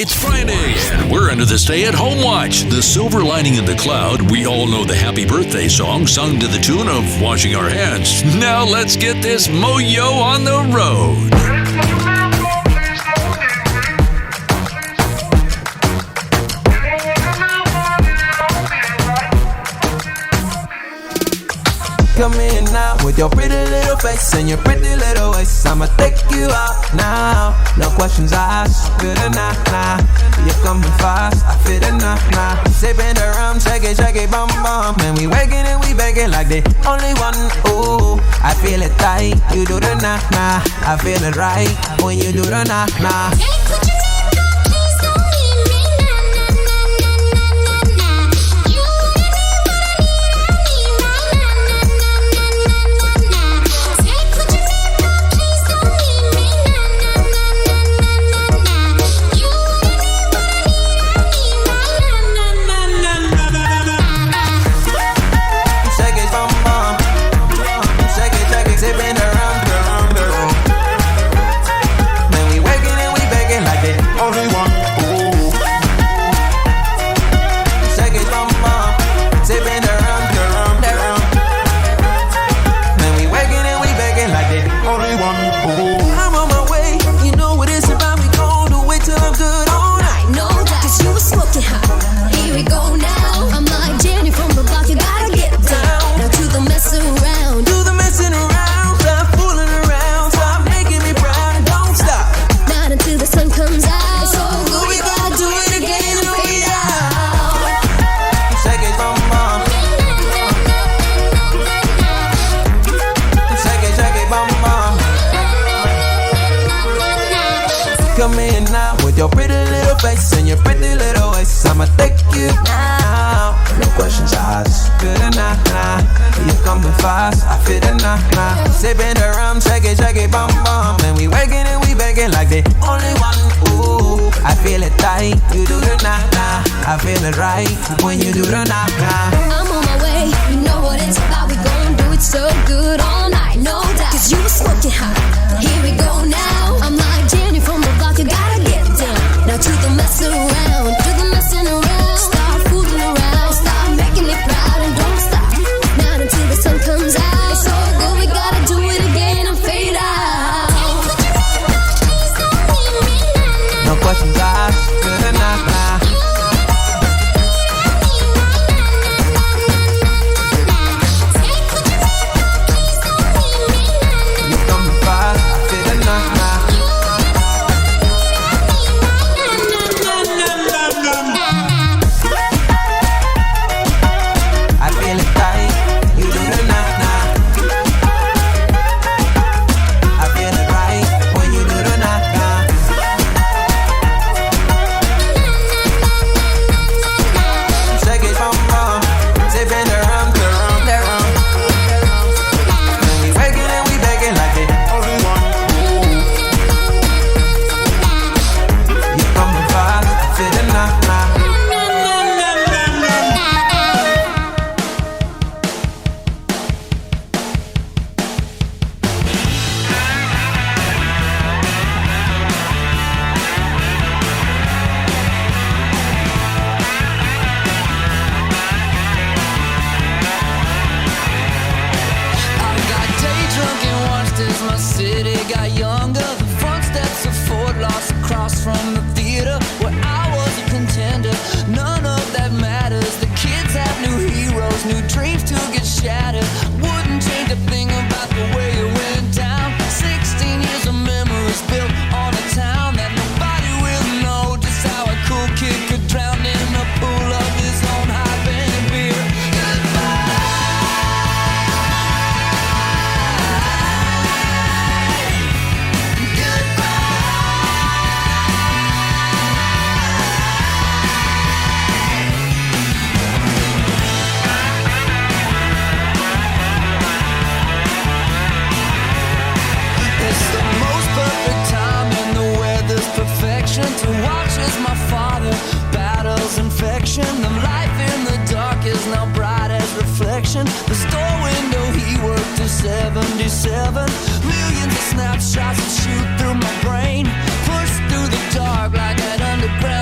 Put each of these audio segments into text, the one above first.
It's Friday, and we're into the stay-at-home watch. The silver lining in the cloud. We all know the happy birthday song sung to the tune of washing our hands. Now let's get this moyo on the road. Come in now with your pretty little face and your pretty little waist. I'ma take you out now. No questions asked. Feel it nah. You're coming fast. I feel it nah. Sipping the rum, shake it, bum bum. And we waking and we begging like the only one. Ooh, I feel it tight. You do the nah. I feel it right when you do the nah. Come in now with your pretty little face and your pretty little waist. I'ma take you now. No questions asked. Feel it nah. You coming fast. I feel it nah. Sipping the rum, shake it, bum bum. And we waking and we begging like the only one. Ooh, I feel it tight. You do the nah. I feel it right when you do the nah. I'm on my way. You know what it's about. We gon' do it so good all night. No doubt. 'Cause you were smoking hot. Here we go now. I'm like Jenny from the block. You gotta get down. Now to the mess around. To the messing around. Start fooling around. Start making me proud and don't stop. Not until the sun comes out. It's so good. We gotta do it again and fade out. No questions asked. Good nah. The store window he worked to 77. Millions of snapshots that shoot through my brain. Push through the dark like that underground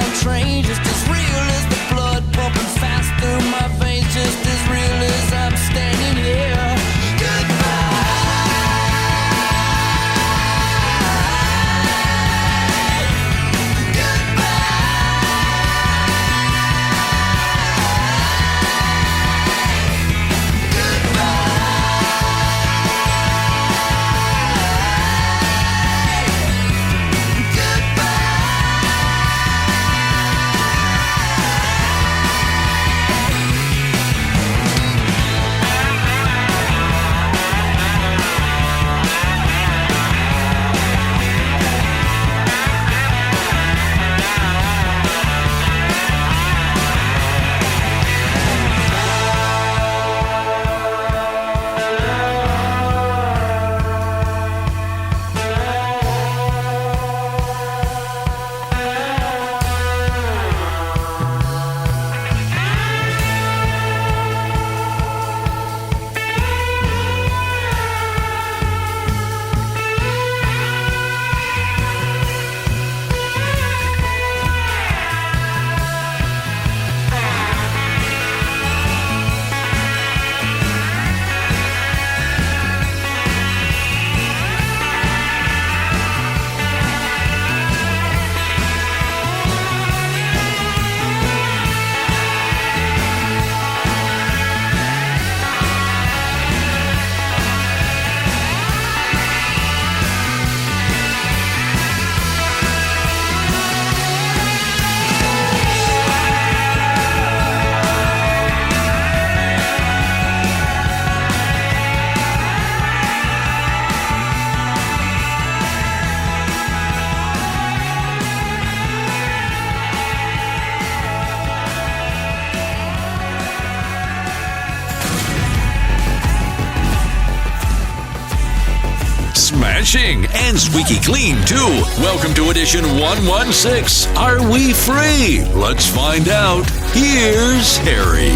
refreshing, and squeaky clean, too. Welcome to edition 116. Are we free? Let's find out. Here's Harry.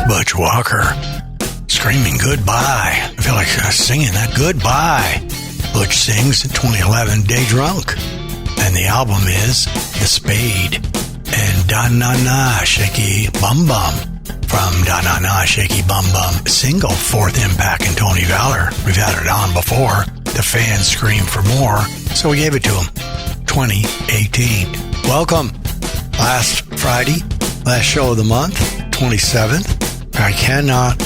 Butch Walker screaming goodbye. I feel like singing that goodbye. Butch sings in 2011 Day Drunk. And the album is The Spade and Da Na Na Shaky Bum Bum. From Da Na Na Shaky Bum Bum single, Fourth Impact and Tony Valor. We've had it on before. The fans scream for more, so we gave it to him. 2018. Welcome. Last Friday, last show of the month, 27th. I cannot,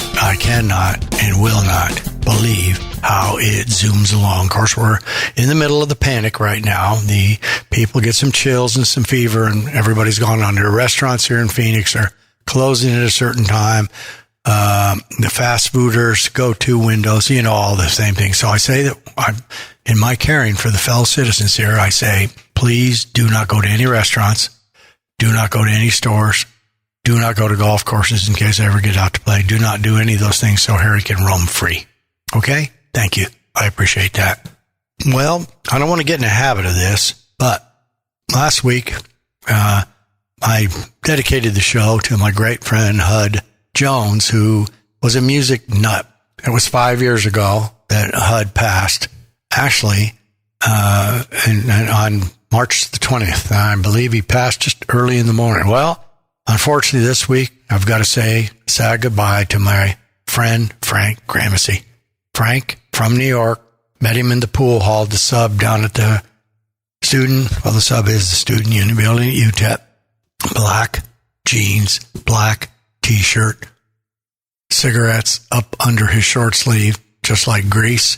and will not believe how it zooms along. Of course, we're in the middle of the panic right now. The people get some chills and some fever, and everybody's gone under. Restaurants here in Phoenix are closing at a certain time. The fast fooders go to windows, all the same thing. So I say that in my caring for the fellow citizens here, I say, please do not go to any restaurants. Do not go to any stores. Do not go to golf courses in case I ever get out to play. Do not do any of those things so Harry can roam free. Okay? Thank you. I appreciate that. Well, I don't want to get in a habit of this, but last week, I dedicated the show to my great friend, Hud Jones, who was a music nut. It was 5 years ago that Hud passed. Actually, and on March the 20th, I believe he passed just early in the morning. Well, unfortunately, this week, I've got to say sad goodbye to my friend, Frank Gramercy. Frank, from New York, met him in the pool hall, the sub down at the the sub is the student union building at UTEP. Black jeans, black t-shirt, cigarettes up under his short sleeve, just like grease.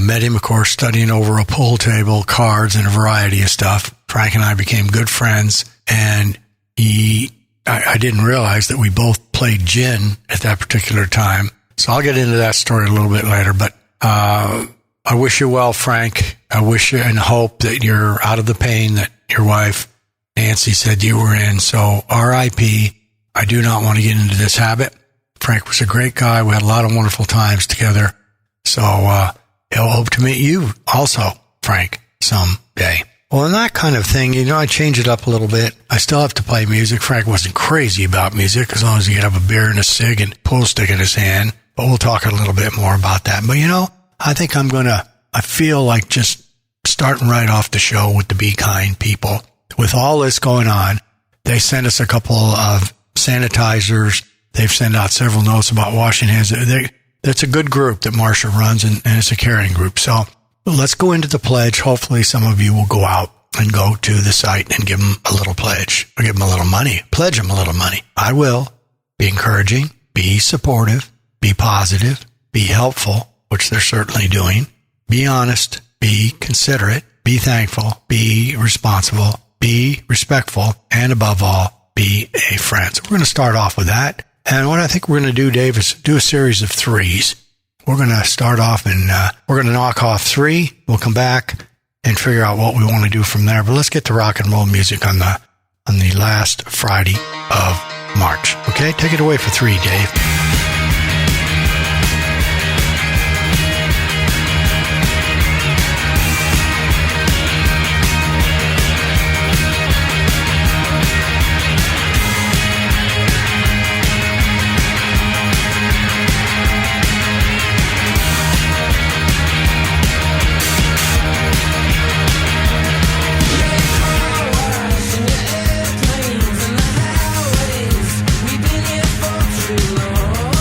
Met him, of course, studying over a pool table, cards, and a variety of stuff. Frank and I became good friends, and I didn't realize that we both played gin at that particular time. So I'll get into that story a little bit later, but I wish you well, Frank. I wish you and hope that you're out of the pain that your wife, Nancy, said you were in. So R.I.P. I do not want to get into this habit. Frank was a great guy. We had a lot of wonderful times together. So I'll hope to meet you also, Frank, someday. Well, in that kind of thing, I change it up a little bit. I still have to play music. Frank wasn't crazy about music as long as he could have a beer and a cig and pool stick in his hand. But we'll talk a little bit more about that. But, I think I feel like just starting right off the show with the Be Kind people. With all this going on, they sent us a couple of sanitizers. They've sent out several notes about washing hands. That's a good group that Marcia runs, and it's a caring group. So let's go into the pledge. Hopefully some of you will go out and go to the site and give them a little pledge or give them a little money. Pledge them a little money. I will. Be encouraging, be supportive, be positive, be helpful, which they're certainly doing. Be honest, be considerate, be thankful, be responsible, be respectful, and above all, be a friend. So we're going to start off with that. And what I think we're going to do, Dave, is do a series of threes. We're going to start off and we're going to knock off three. We'll come back and figure out what we want to do from there. But let's get to rock and roll music on the last Friday of March. Okay, take it away for three, Dave. We've been here for too long.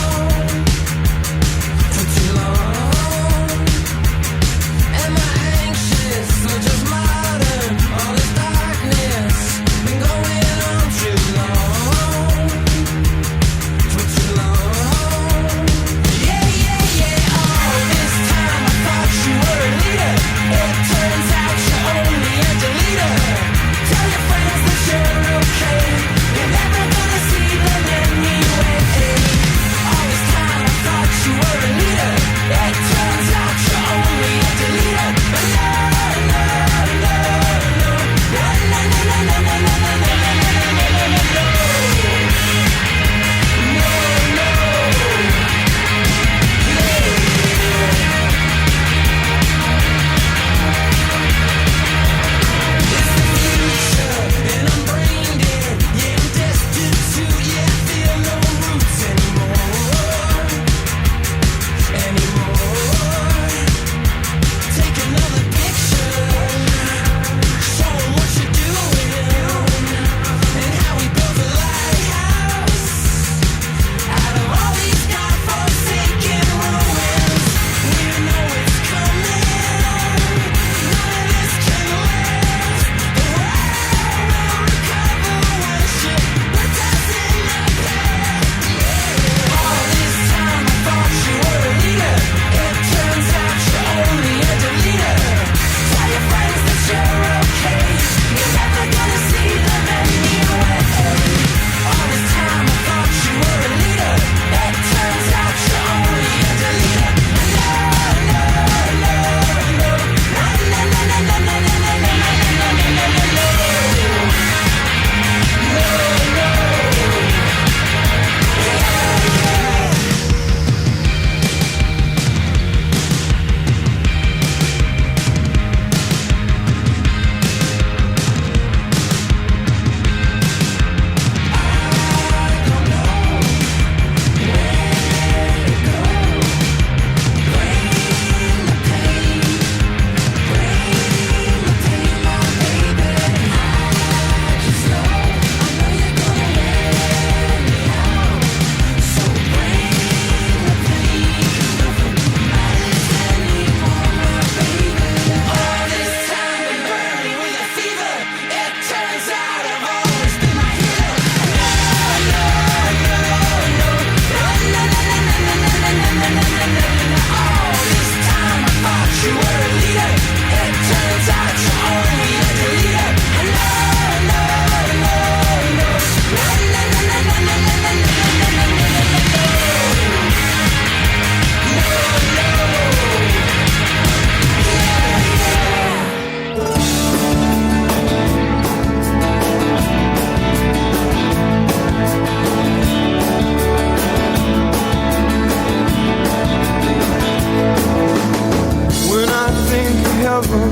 heaven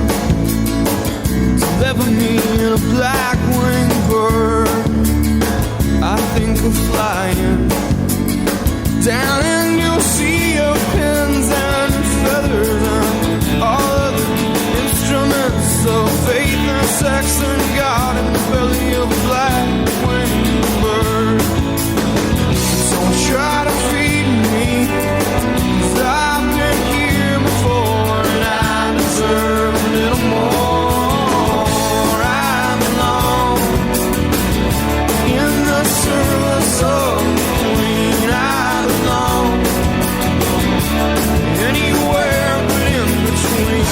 deliver me in a black-winged bird. I think of flying down and you'll see your pins and feathers and all of the instruments of faith and sex and God in the belly of a black-winged bird. Don't try to feed me, 'cause I've been here before and I deserve a little more. I belong in the service of the Queen. I belong anywhere but in between.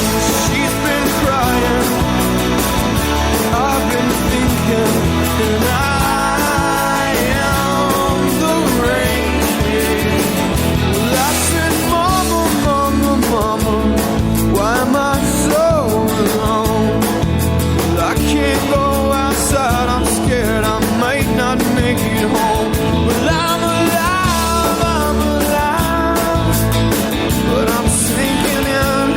She's been crying, I've been thinking, and I am the rain. Well, I said, Mama, Mama, Mama, why am I so alone? Well, I can't go outside, I'm scared I might not make it home. Well, I'm alive, but I'm sinking in.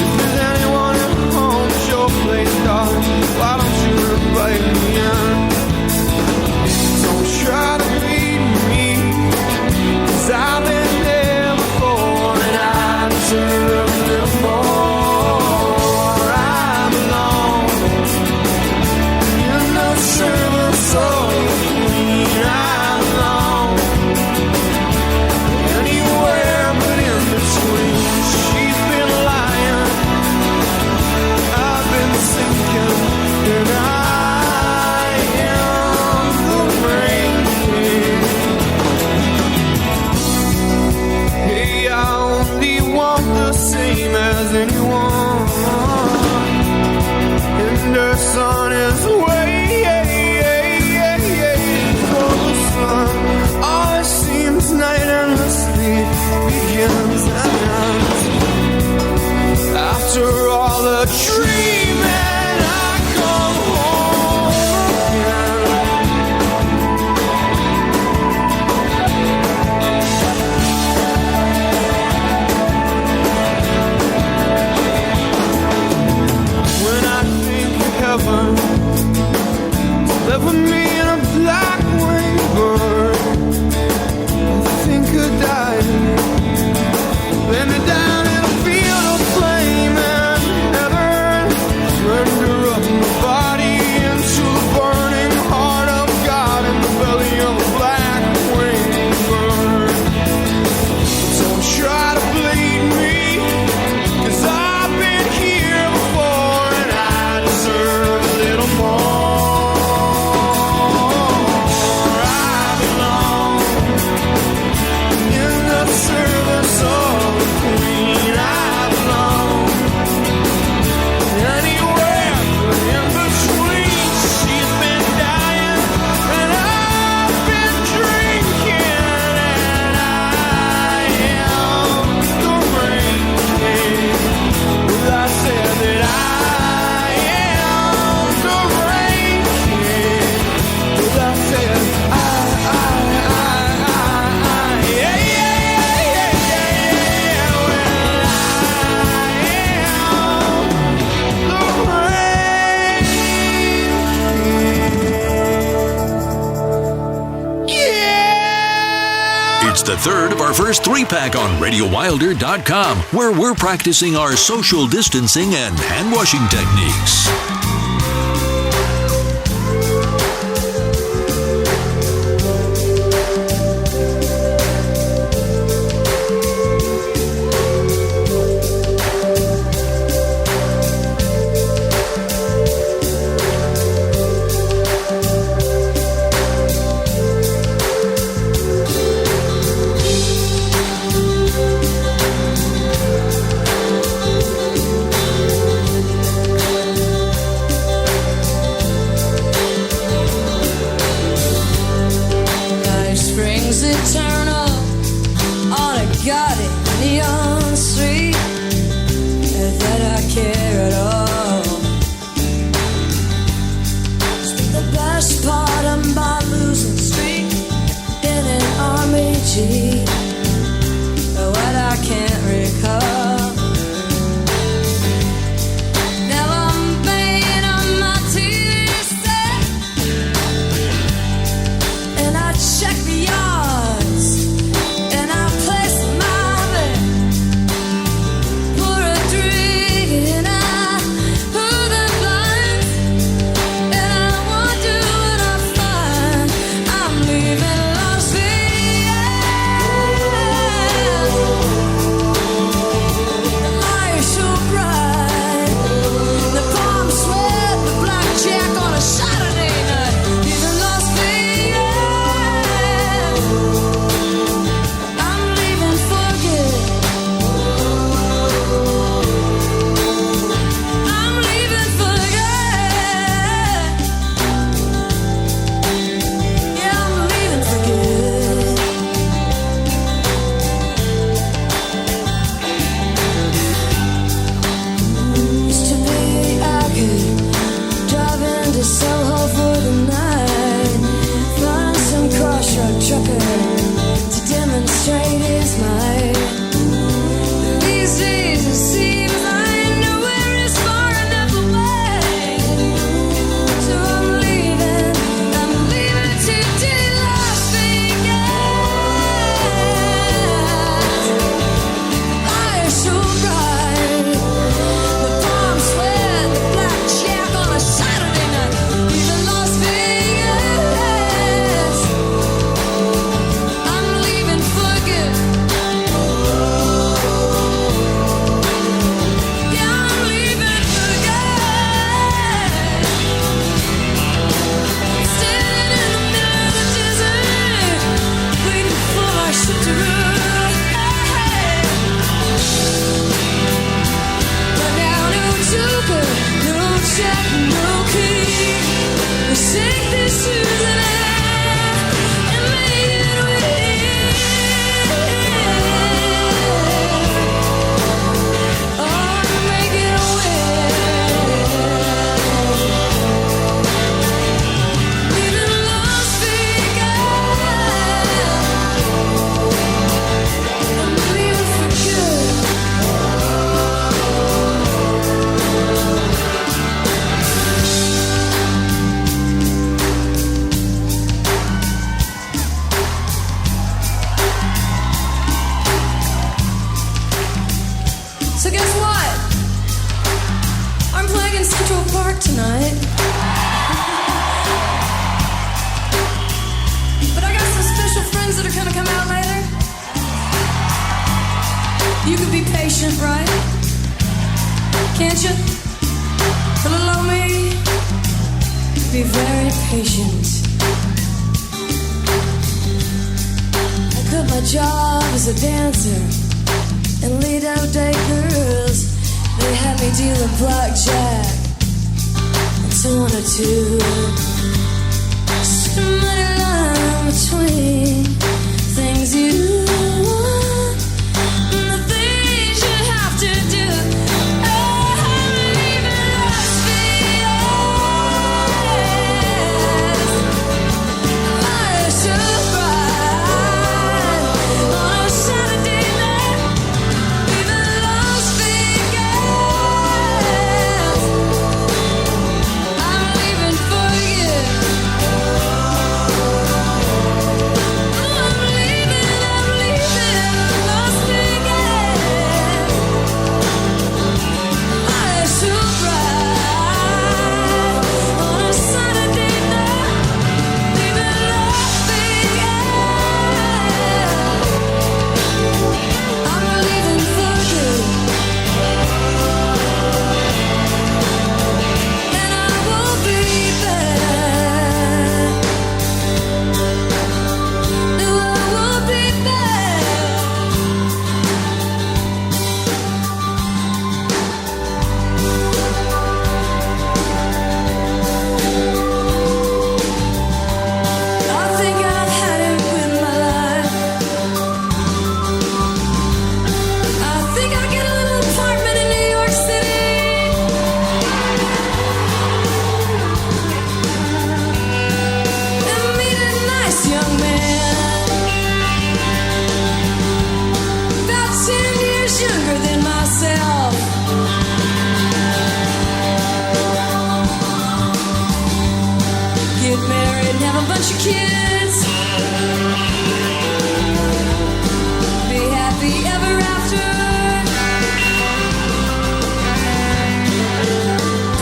If there's anyone at home, it's your place, darling. Why don't you invite me in? Don't try to beat me, 'cause I've been there before and I deserve a little more. I belong in the service of the Queen. I belong anywhere but in between. She's been lying, I've been sinking, and I am the rain king. Hey, I only want the same as anyone, and her son is way for the sun. All it seems night endlessly begins and ends. After all the dreaming, I come home again. When I think of heaven, deliver me in a black-winged bird. I think of dying, lay me down in a field of flame and heaven. Render up my body into the burning heart of God in the belly of a black-winged bird. Don't try to bleed me, 'cause I've been here before and I deserve a little more. I belong in the service of the Queen. I belong anywhere but in between. She's been dying and I've been drinking, and I am the rain king. Well, I said that I am the rain king. Well, I said yeah, yeah, yeah, yeah, yeah. Well, I am the rain king. Yeah. It's the third of our first 3-pack on RadioWilder.com, where we're practicing our social distancing and hand washing techniques. work tonight. But I got some special friends that are gonna come out later. You can be patient, right? Can't you? A little old me. Be very patient. I quit my job as a dancer and lead out day girls. They had me dealing blackjack and so on a two. Somebody line between things you want and the things you have to do. I'm leaving Las Vegas. My surprise on a Saturday night. Leaving Las Vegas. I'm leaving for you. I'm leaving Las Vegas. My surprise on a Saturday night. Leaving Las Vegas. I'm leaving for you. And I will be back. No, I will be back. I think I've had it with my life. I think I'll get a little apartment in New York City. And meet a nice young man. About 10 years younger than myself. Get married and have a bunch of kids. Be happy ever after.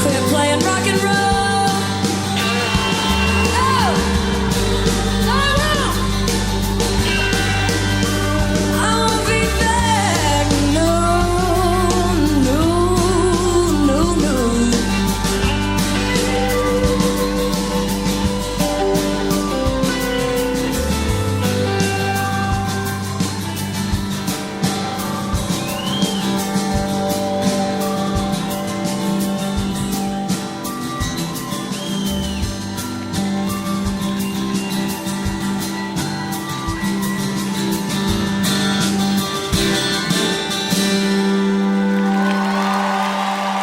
Quit playing rock and roll. Oh! I won't be back. No, no, no, no.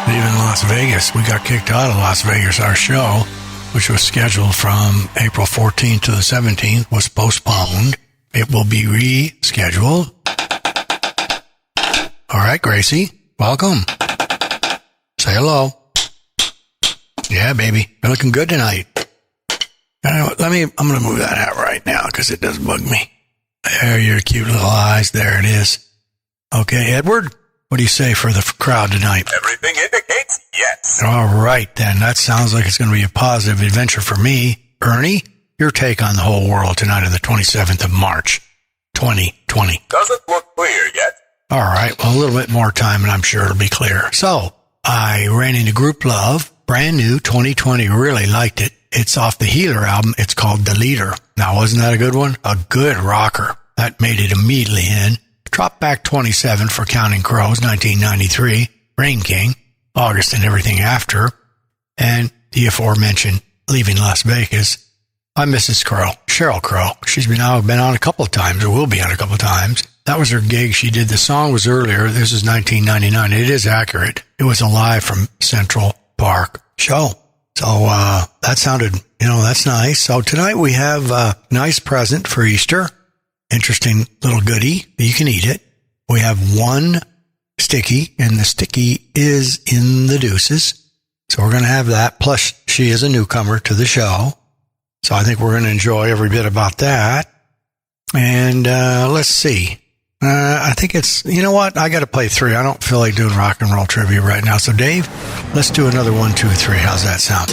Leaving Las Vegas. We got kicked out of Las Vegas. Our show, which was scheduled from April 14th to the 17th, was postponed. It will be rescheduled. All right, Gracie, welcome. Say hello. Yeah, baby, you're looking good tonight. I'm going to move that out right now because it does bug me. There, your cute little eyes. There it is. Okay, Edward, what do you say for the crowd tonight? Everything indicates yes. All right, then. That sounds like it's going to be a positive adventure for me. Ernie, your take on the whole world tonight on the 27th of March, 2020. Doesn't look clear yet. All right, well, a little bit more time and I'm sure it'll be clear. So, I ran into Grouplove, brand new, 2020, really liked it. It's off the Healer album. It's called The Leader. Now, wasn't that a good one? A good rocker. That made it immediately in. Drop back 27 for Counting Crows, 1993. Rain King, August and Everything After. And the aforementioned Leaving Las Vegas. I'm Mrs. Crow, Sheryl Crow. She's been on a couple of times, or will be on a couple of times. That was her gig. She did, the song was earlier. This is 1999. It is accurate. It was a live from Central Park show. So, that sounded, that's nice. So tonight we have a nice present for Easter. Interesting little goodie. You can eat it. We have one sticky, and the sticky is in the Deuces. So we're going to have that. Plus, she is a newcomer to the show. So I think we're going to enjoy every bit about that. And let's see. I think it's, you know what? I got to play 3. I don't feel like doing rock and roll trivia right now. So, Dave, let's do another 1, 2, 3. How's that sound?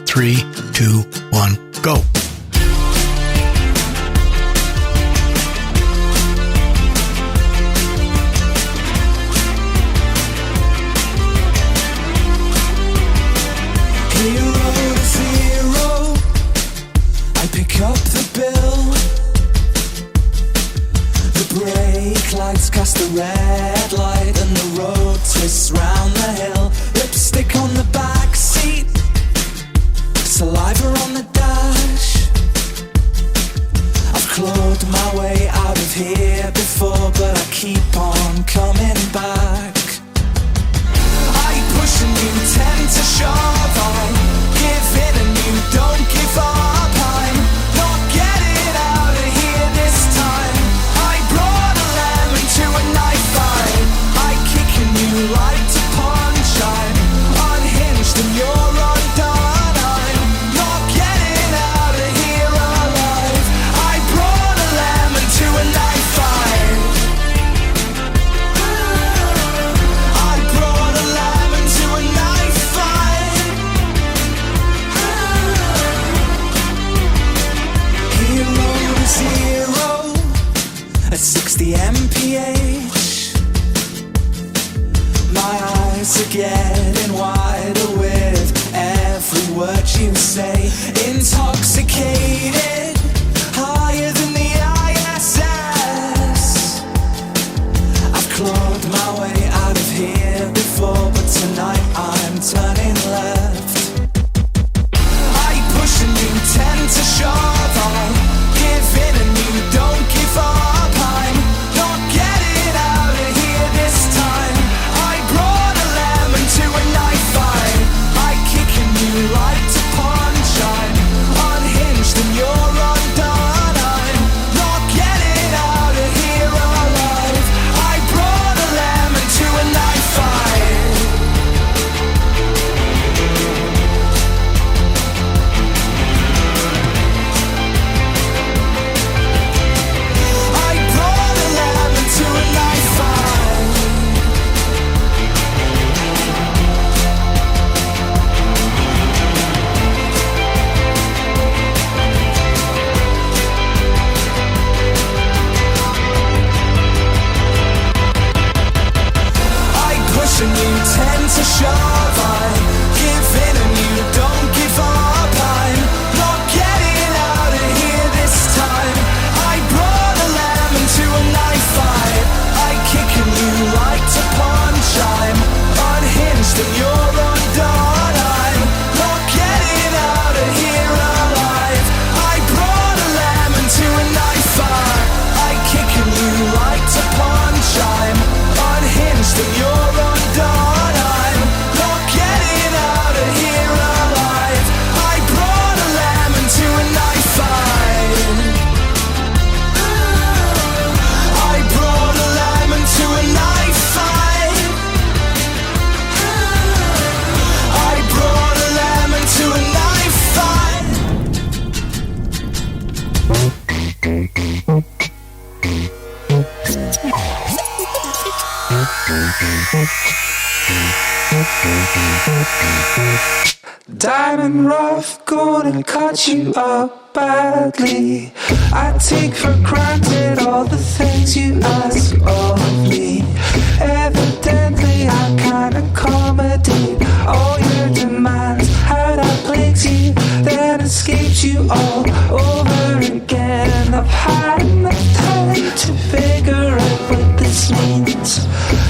3, 2, 1, go. Hero to zero, I pick up the bill. The brake lights cast the red light and the road twists round the hill. Lipstick on the back seat, saliva on the dash. I've clawed my way out of here before, but I keep on coming back. I push and you tend to shove. I give in and you don't give up. I'm not getting out of here this time. I brought a lemon to a knife fight. I kick and you like to punch. I'm unhinged and you're undone. I'm not getting out of here alive. I brought a lemon to a knife fight. I brought a lemon to a knife fight. Hero to zero at 60 mph. My eyes are getting wider with every word you say. Intoxicated, higher than the ISS. I've clawed my way out of here before, but tonight I'm turning left. I push and you tend to shove. I give in and you don't give up. I'm not getting out of here this time. I brought a lemon to a knife fight. I kick and you like to punch. I'm unhinged and you're undone. I'm not getting out of here alive. I brought a lemon to a knife fight. I brought a lemon to a knife fight. I push and you tend to shove. I give in and you don't give up. I'm not getting out of here this time. I brought a lemon to a knife fight. I kick and you like to punch. I'm unhinged and you're undone. I'm not getting out of here alive. I brought a lemon to a knife fight. I kick and you like to punch. I'm unhinged and you're undone. I'm not getting out of here alive. I brought a lemon to a knife fight. I brought a lemon to a knife fight. I brought a lemon to a knife fight. Diamond rough, gonna cut you up badly. I take for granted all the things you ask of me. Evidently I can't accommodate all your demands. How that plagues you, then escapes you all over again. I've had enough time to figure out what this means,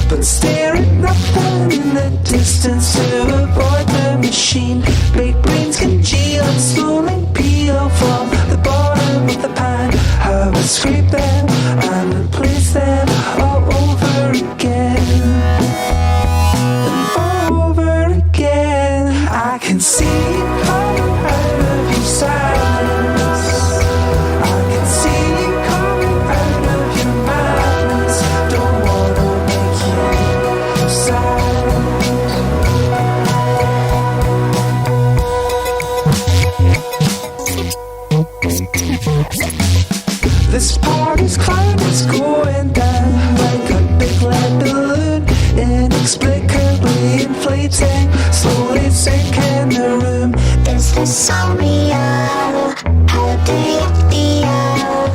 but stare at nothing in the distance to avoid the machine. Great brains congeal and slowly peel from the bottom of the pan. How I scrape them and replace them all over again and over again. I can see you coming out of your silence. I can see you coming out of your madness. Don't wanna make you sad. This party's clown is going down. feeling slowly sink in the room. Is this all real? How do you feel?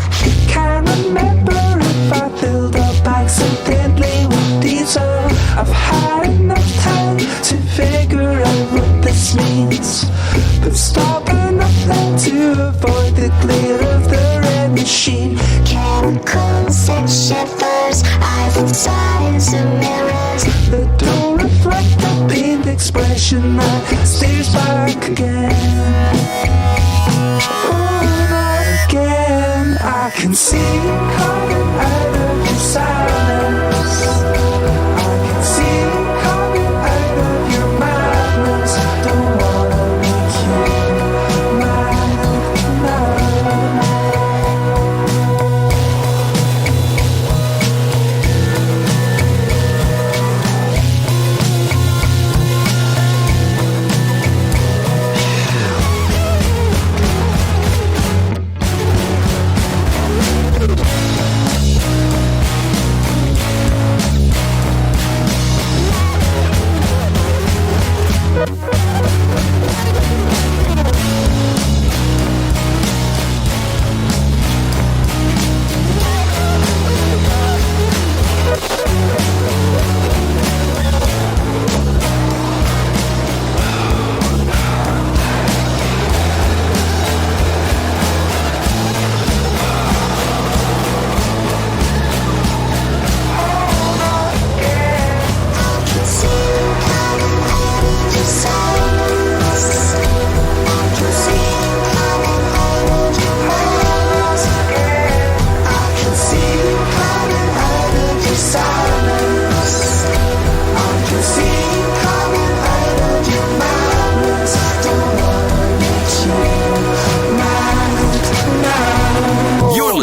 Can't remember if I filled up accidentally with diesel. I've had enough time to figure out what this means, but stopping nothing to avoid the glare of the red machine. Chemicals and shivers, I've been signs and mirrors that don't reflect the pained expression that stares back again. Oh, not again. I can see you coming out of your silence. I can see you coming out of your madness. Don't wanna make you mad now.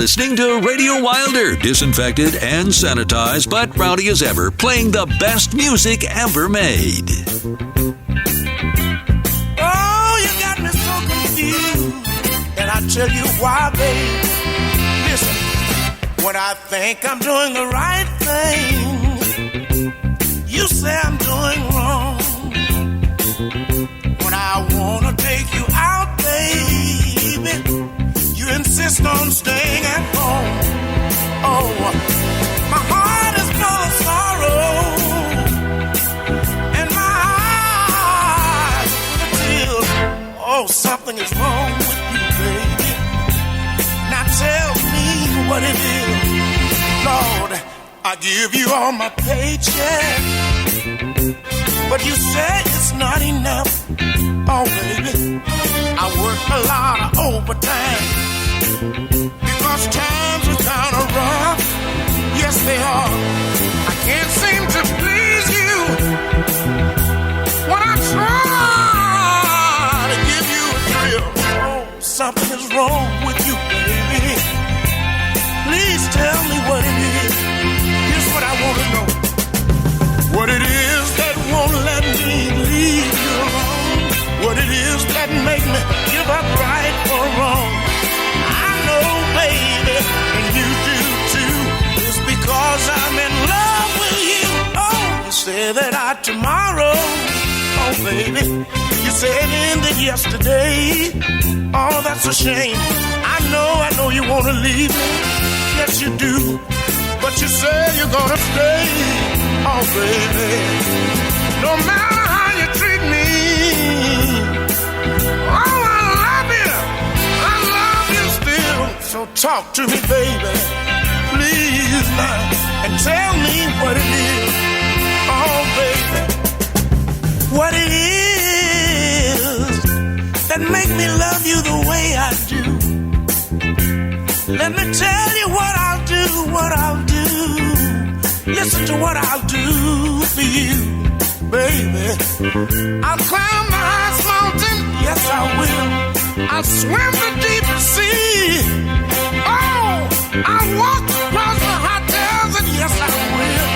Listening to Radio Wilder, disinfected and sanitized, but rowdy as ever, playing the best music ever made. Oh, you got me so confused, and I tell you why, babe. Listen, when I think I'm doing the right thing, you say I'm doing wrong. When I wanna take you out, baby, you insist on staying at home. Oh, my heart is full of sorrow, and my eyes are full of tears. Oh, something is wrong with you, baby. Now tell me what it is. Lord, I give you all my paycheck, but you say it's not enough. Oh, baby, I work a lot of overtime because times are kind of rough. Yes, they are. I can't seem to please you when I try to give you a thrill. Oh, something is wrong with you, baby. Please tell me what it is. Here's what I want to know. What it is that won't let me leave you alone. What it is that make me give up right or wrong. I know, baby, and you do too. It's because I'm in love with you. Oh, you said that tomorrow. Oh, baby, you said ended yesterday. Oh, that's a shame. I know you want to leave me. Yes, you do. But you say you're gonna stay. Oh, baby, no matter how you treat me. Oh, I love you still. So talk to me, baby, please now, and tell me what it is. Oh, baby, what it is that make me love you the way I do. Let me tell you what I'll do, what I'll do. Listen to what I'll do for you, baby. I'll climb the highest mountain, yes I will. I'll swim the deepest sea. Oh, I'll walk across the hot desert, yes I will.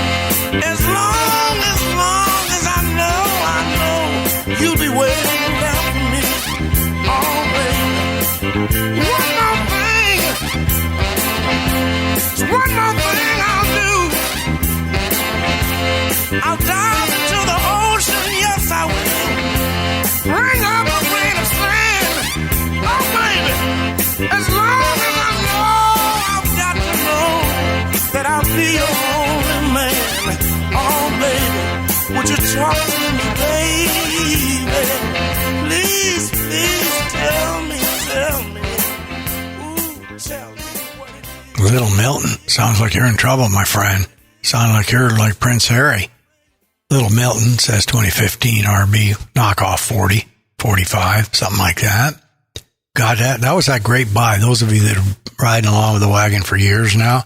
As long as I know you'll be waiting there for me. Oh, baby, one more thing. One more thing I'll do. I'll dive into the ocean, yes I will. bring up a grain of sand. Oh, baby, as long as I know, I've got to know that I'll be your only man. Oh, baby, would you talk to me, baby? Please, please tell me. Ooh, tell me what it is. Little Milton, sounds like you're in trouble, my friend. Sound like you're like Prince Harry. Little Milton says 2015 RB, knockoff 40, 45, something like that. God, that was that great buy. Those of you that are riding along with the wagon for years now,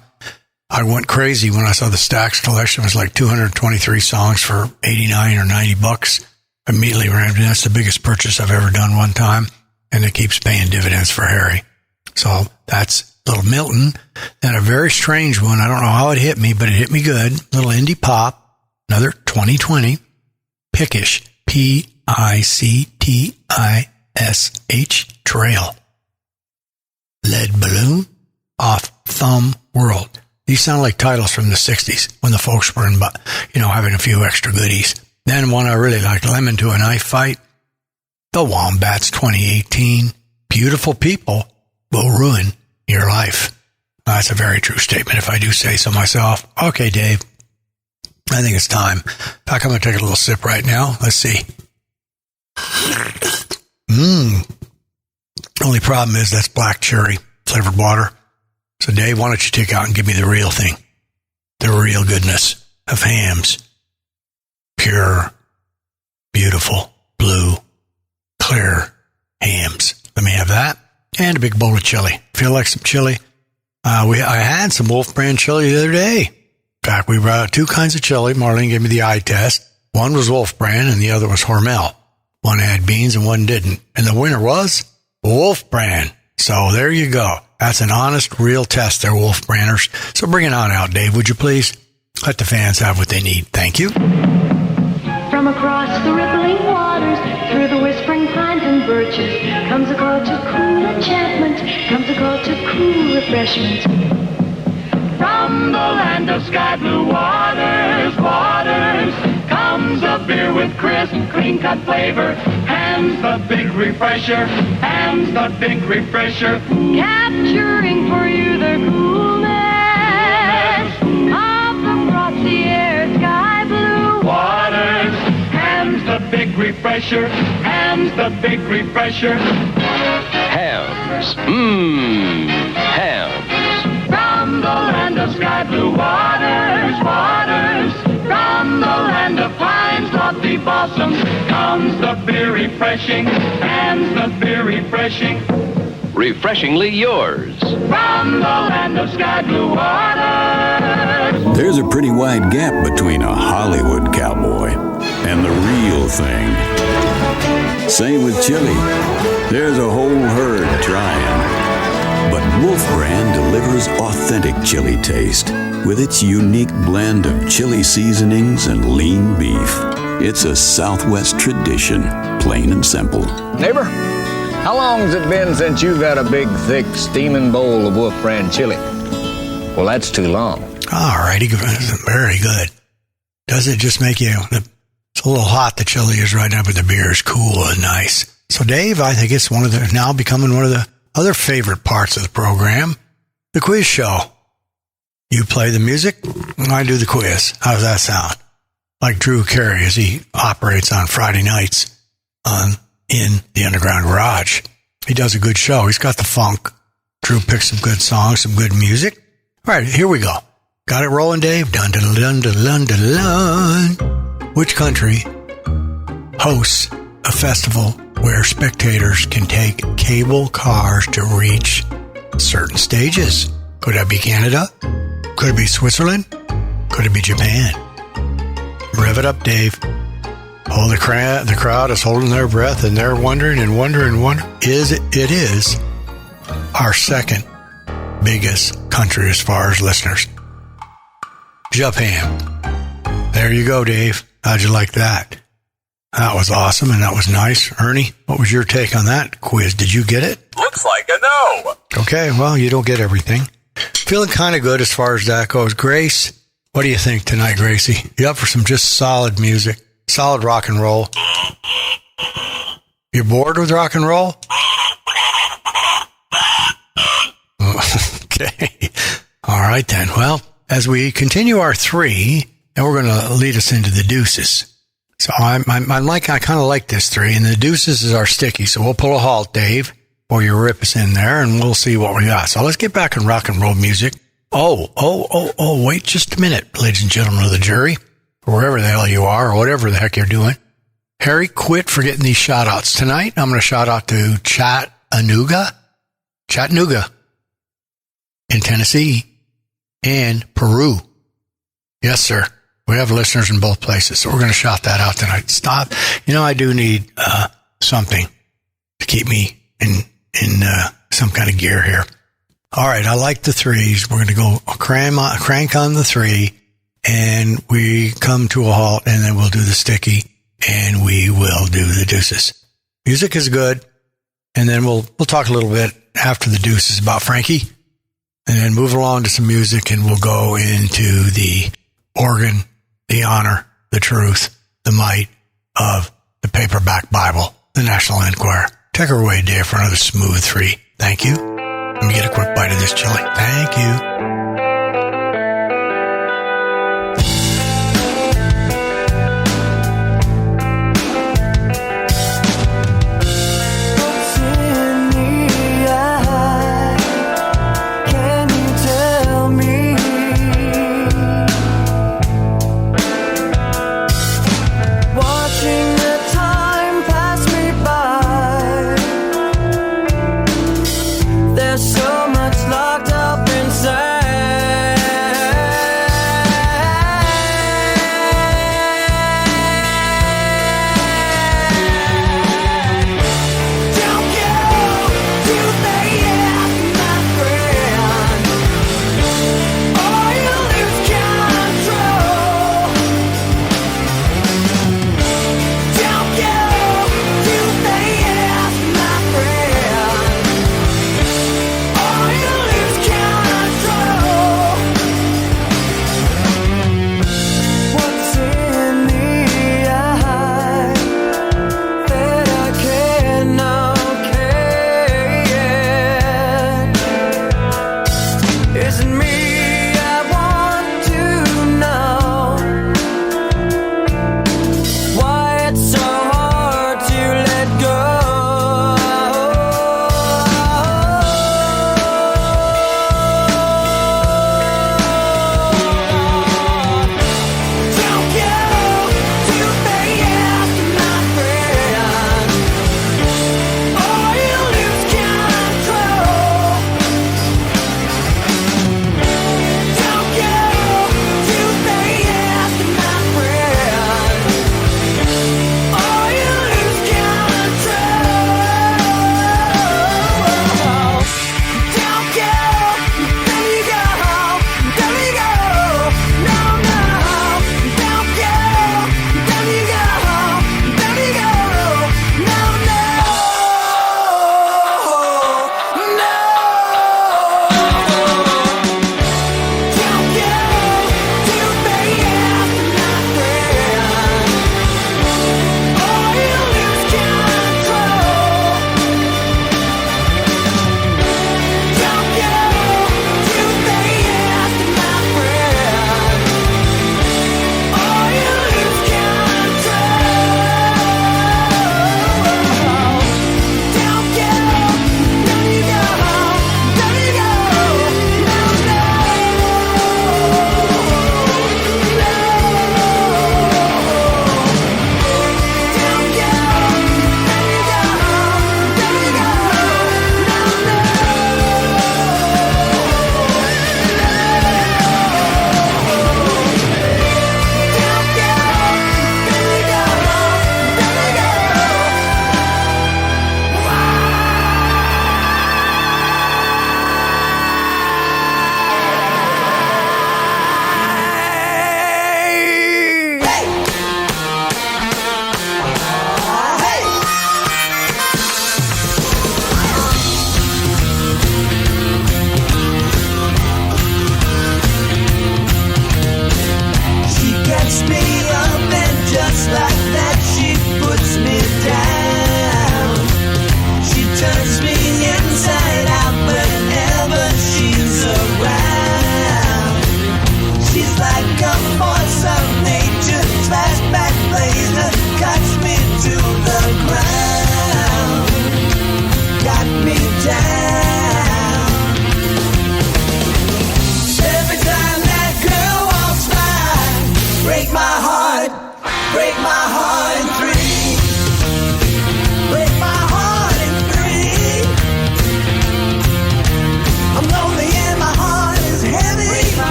I went crazy when I saw the Stax collection. It was like 223 songs for 89 or 90 bucks. Immediately ran. That's the biggest purchase I've ever done one time, and it keeps paying dividends for Harry. So that's Little Milton. Then a very strange one. I don't know how it hit me, but it hit me good. Little indie pop. Another 2020. Pickish. Pictish. Trail. Lead Balloon off Thumb World. These sound like titles from the 60s when the folks were having a few extra goodies. Then one I really like, Lemon to a Knife Fight. The Wombats 2018. Beautiful people will ruin your life. That's a very true statement if I do say so myself. Okay, Dave. I think it's time. In fact, I'm going to take a little sip right now. Let's see. Only problem is that's black cherry flavored water. So, Dave, why don't you take out and give me the real thing? The real goodness of hams. Pure, beautiful, blue, clear hams. Let me have that. And a big bowl of chili. Feel like some chili? I had some Wolf brand chili the other day. In fact, we brought out two kinds of chili. Marlene gave me the eye test. One was Wolf brand and the other was Hormel. One had beans and one didn't. And the winner was Wolf brand. So there you go. That's an honest, real test there, Wolf branders. So bring it on out, Dave, would you please? Let the fans have what they need. Thank you. From across the rippling waters, through the whispering pines and birches, comes a call to cool enchantment, comes a call to cool refreshment. From the land of sky blue waters, comes a beer with crisp, clean-cut flavor. Hams the big refresher, Capturing for you the coolness of the frosty air, sky blue waters. Hams the big refresher, Hams. From the land of sky blue waters, from the land of pines, lofty blossoms, comes the beer refreshing, Hams the beer refreshing. Refreshingly yours. From the land of sky blue waters. There's a pretty wide gap between a Hollywood cowboy and the real thing. Same with chili. There's a whole herd trying. But Wolf Brand delivers authentic chili taste with its unique blend of chili seasonings and lean beef. It's a Southwest tradition, plain and simple. Neighbor, how long's it been since you've had a big, thick, steaming bowl of Wolf Brand chili? Well, that's too long. All righty, very good. Does it just make you... It's a little hot, the chili is right now, but the beer is cool and nice. So, Dave, I think it's now becoming one of the other favorite parts of the program, the quiz show. You play the music, and I do the quiz. How does that sound? Like Drew Carey as he operates on Friday nights in the Underground Garage. He does a good show. He's got the funk. Drew picks some good songs, some good music. All right, here we go. Got it rolling, Dave? Dun dun dun dun dun dun dun. Which country hosts a festival where spectators can take cable cars to reach certain stages? Could that be Canada? Could it be Switzerland? Could it be Japan? Rev it up, Dave. Oh, the crowd is holding their breath and they're wondering. It is our second biggest country as far as listeners. Japan. There you go, Dave. How'd you like that? That was awesome and that was nice. Ernie, what was your take on that quiz? Did you get it? Looks like a no. Okay, well, you don't get everything. Feeling kind of good as far as that goes. Grace, what do you think tonight, Gracie? You up for some just solid music? Solid rock and roll? You're bored with rock and roll? Okay. All right, then. Well, as we continue our three, and we're going to lead us into the Deuces. So I kind of like this three, and the Deuces is our sticky. So we'll pull a halt, Dave, or you rip us in there, and we'll see what we got. So let's get back in rock and roll music. Oh, wait just a minute, ladies and gentlemen of the jury, or wherever the hell you are, or whatever the heck you're doing. Harry, quit forgetting these shout-outs. Tonight, I'm going to shout out to Chattanooga in Tennessee and Peru. Yes, sir. We have listeners in both places, so we're going to shout that out tonight. Stop. I do need something to keep me in some kind of gear here. All right, I like the threes. We're going to go crank on the three, and we come to a halt, and then we'll do the sticky, and we will do the Deuces. Music is good, and then we'll talk a little bit after the Deuces about Frankie, and then move along to some music, and we'll go into the organ, the honor, the truth, the might of the paperback Bible, the National Enquirer. Take her away, Dave, for another smooth three. Thank you. Let me get a quick bite of this chili. Thank you. So much locked up inside.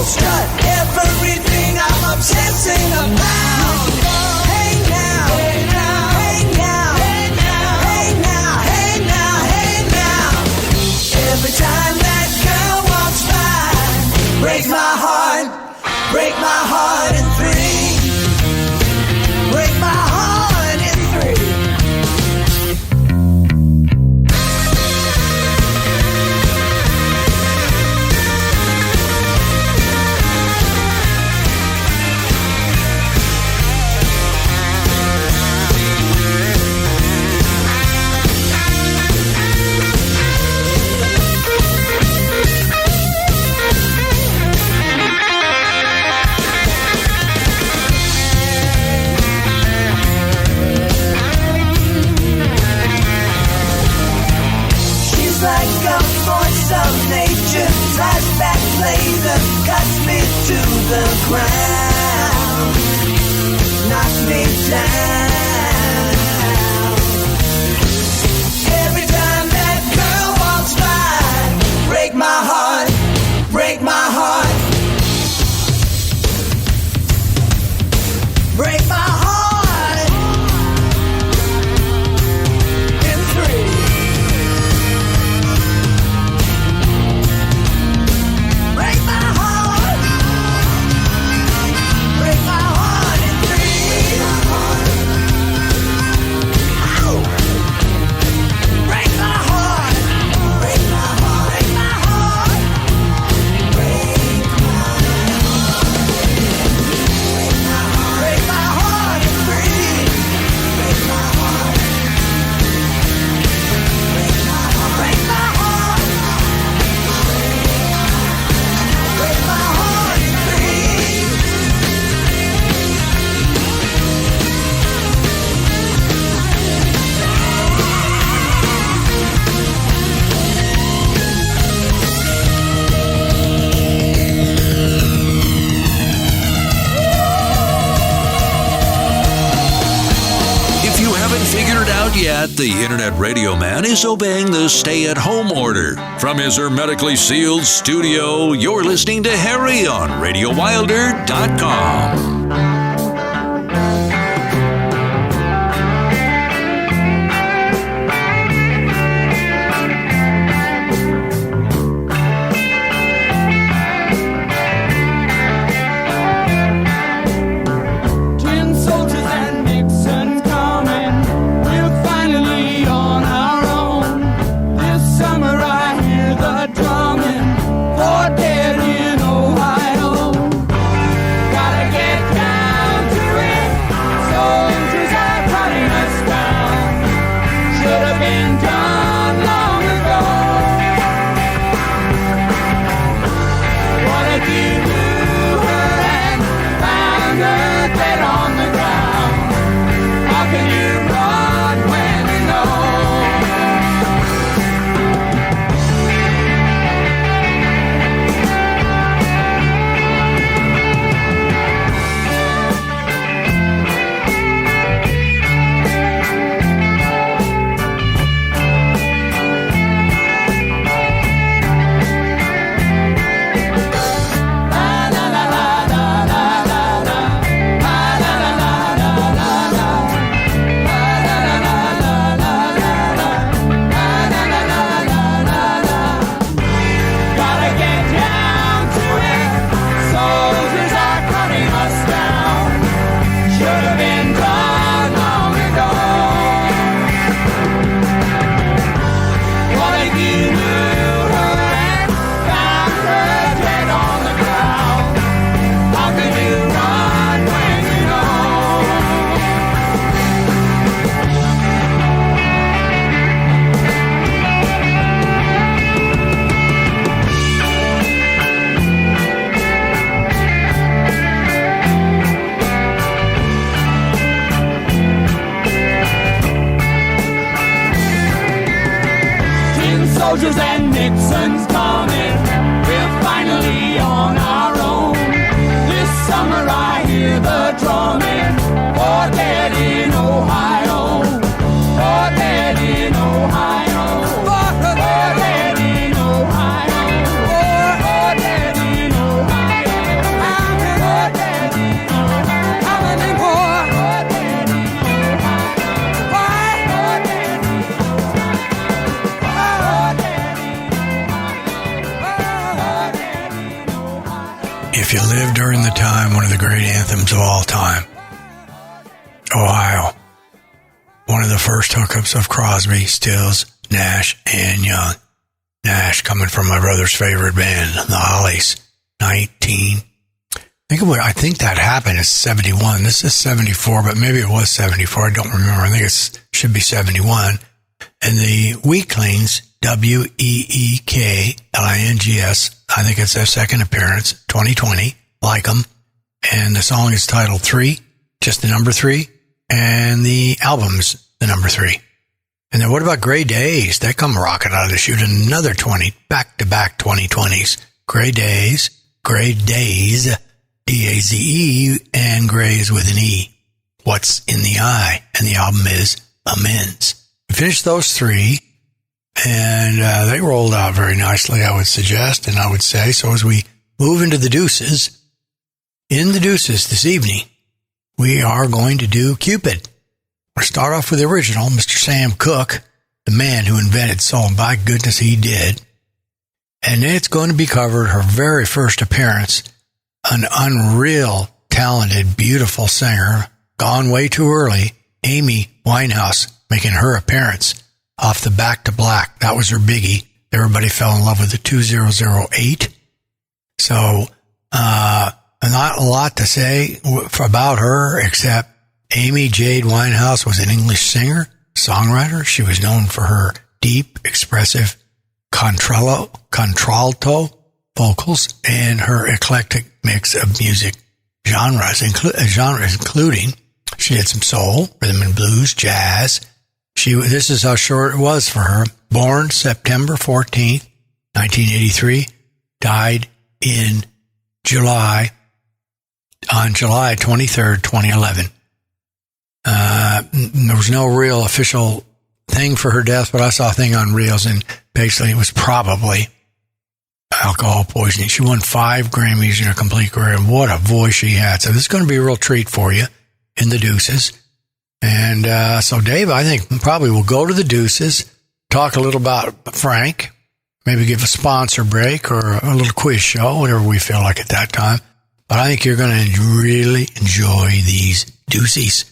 strut everything I'm obsessing about. Hey now, hey now, hey now, hey now, hey now, hey now, hey now. Every time that girl walks by, break my heart in three. Break my heart in three. Like a force of nature, flashback laser cuts me to the ground, knocks me down. Every time that girl walks by, break my heart, break my heart, break my heart. Yet, the Internet Radio Man is obeying the stay-at-home order. From his hermetically sealed studio, you're listening to Harry on RadioWilder.com. Soldiers and Nixon's coming. We're finally on our own. This summer I hear the drumming. For dead in Ohio. For dead in Ohio. For dead in Ohio. For dead in Ohio. the great anthems of all time. Ohio. One of the first hookups of Crosby, Stills, Nash, and Young. Nash coming from my brother's favorite band, the Hollies. I think that happened in 71. This is 74, but maybe it was 74. I don't remember. I think it should be 71. And the Weaklings, Weeklings, I think it's their second appearance, 2020, like them. And the song is titled 3, just the number 3. And the album's the number 3. And then what about Gray Days? They come rocking out of the chute, another 20, back-to-back 2020s. Gray Days, D-A-Z-E, and Grays with an E. What's in the Eye? And the album is Amends. We finished those 3, and they rolled out very nicely, I would suggest, and I would say. So as we move into the Deuces, in the Deuces this evening, we are going to do Cupid. We'll start off with the original, Mr. Sam Cooke, the man who invented soul, and by goodness he did. And it's going to be covered, her very first appearance, an unreal, talented, beautiful singer, gone way too early, Amy Winehouse, making her appearance off the Back to Black. That was her biggie. Everybody fell in love with the 2008. So, not a lot to say about her, except Amy Jade Winehouse was an English singer, songwriter. She was known for her deep, expressive contralto vocals and her eclectic mix of music genres, including she did some soul, rhythm and blues, jazz. This is how short it was for her. Born September 14th, 1983, died on July 23rd, 2011. There was no real official thing for her death, but I saw a thing on Reels, and basically it was probably alcohol poisoning. She won 5 Grammys in her complete career, and what a voice she had. So this is going to be a real treat for you in the Deuces. And so, Dave, I think probably we'll go to the Deuces, talk a little about Frank, maybe give a sponsor break or a little quiz show, whatever we feel like at that time. But I think you're going to really enjoy these Deuces.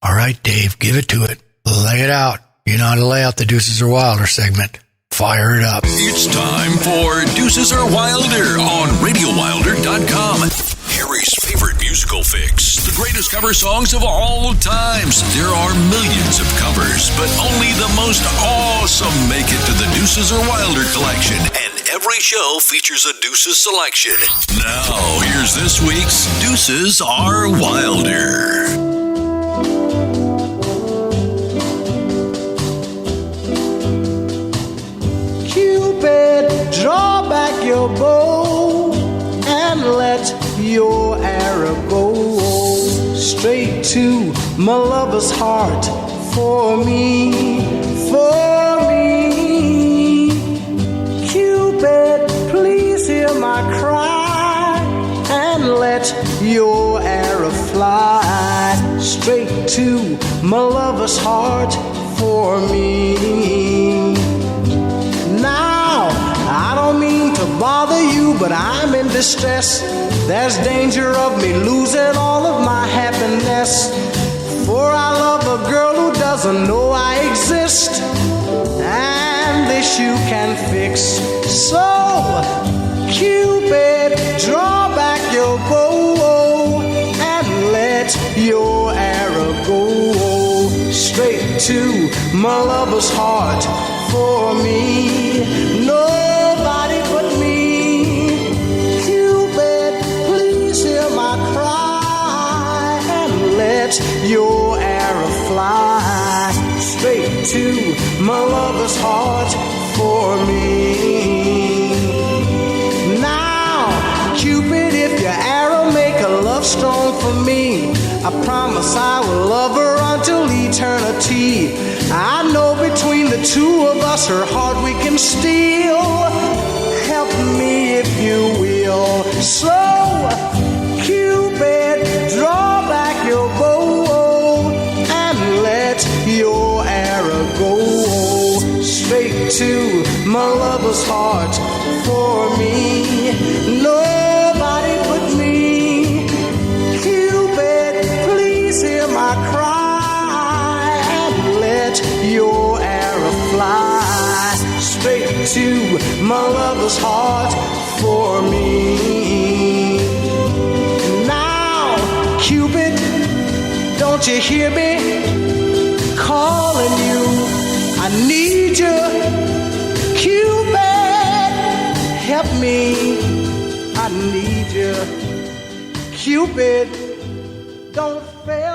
All right, Dave, give it to it. Lay it out. You know how to lay out the Deuces or Wilder segment. Fire it up. It's time for Deuces or Wilder on RadioWilder.com. Harry's favorite musical fix. The greatest cover songs of all times. There are millions of covers, but only the most awesome make it to the Deuces or Wilder collection. And every show features a Deuces selection. Now, here's this week's Deuces or Wilder. Draw back your bow and let your arrow go straight to my lover's heart for me, for me. Cupid, please hear my cry and let your arrow fly straight to my lover's heart for me. Now, I don't mean to bother you, but I'm in distress. There's danger of me losing all of my happiness. For I love a girl who doesn't know I exist, and this you can fix. So, Cupid, draw back your bow and let your arrow go straight to my lover's heart for me. Nobody but me. Cupid, please hear my cry and let your arrow fly straight to my lover's heart for me. Now, Cupid, if your arrow make a love stone for me, I promise I will love her until eternity. I know between the two of us her heart we can steal. Help me if you will. So, Cupid, draw back your bow and let your arrow go straight to my lover's heart for me. Nobody but me. please hear my cry and let your arrow fly straight to my lover's heart for me. Now, Cupid, don't you hear me calling you? I need you, Cupid, help me. I need you, Cupid, don't fail.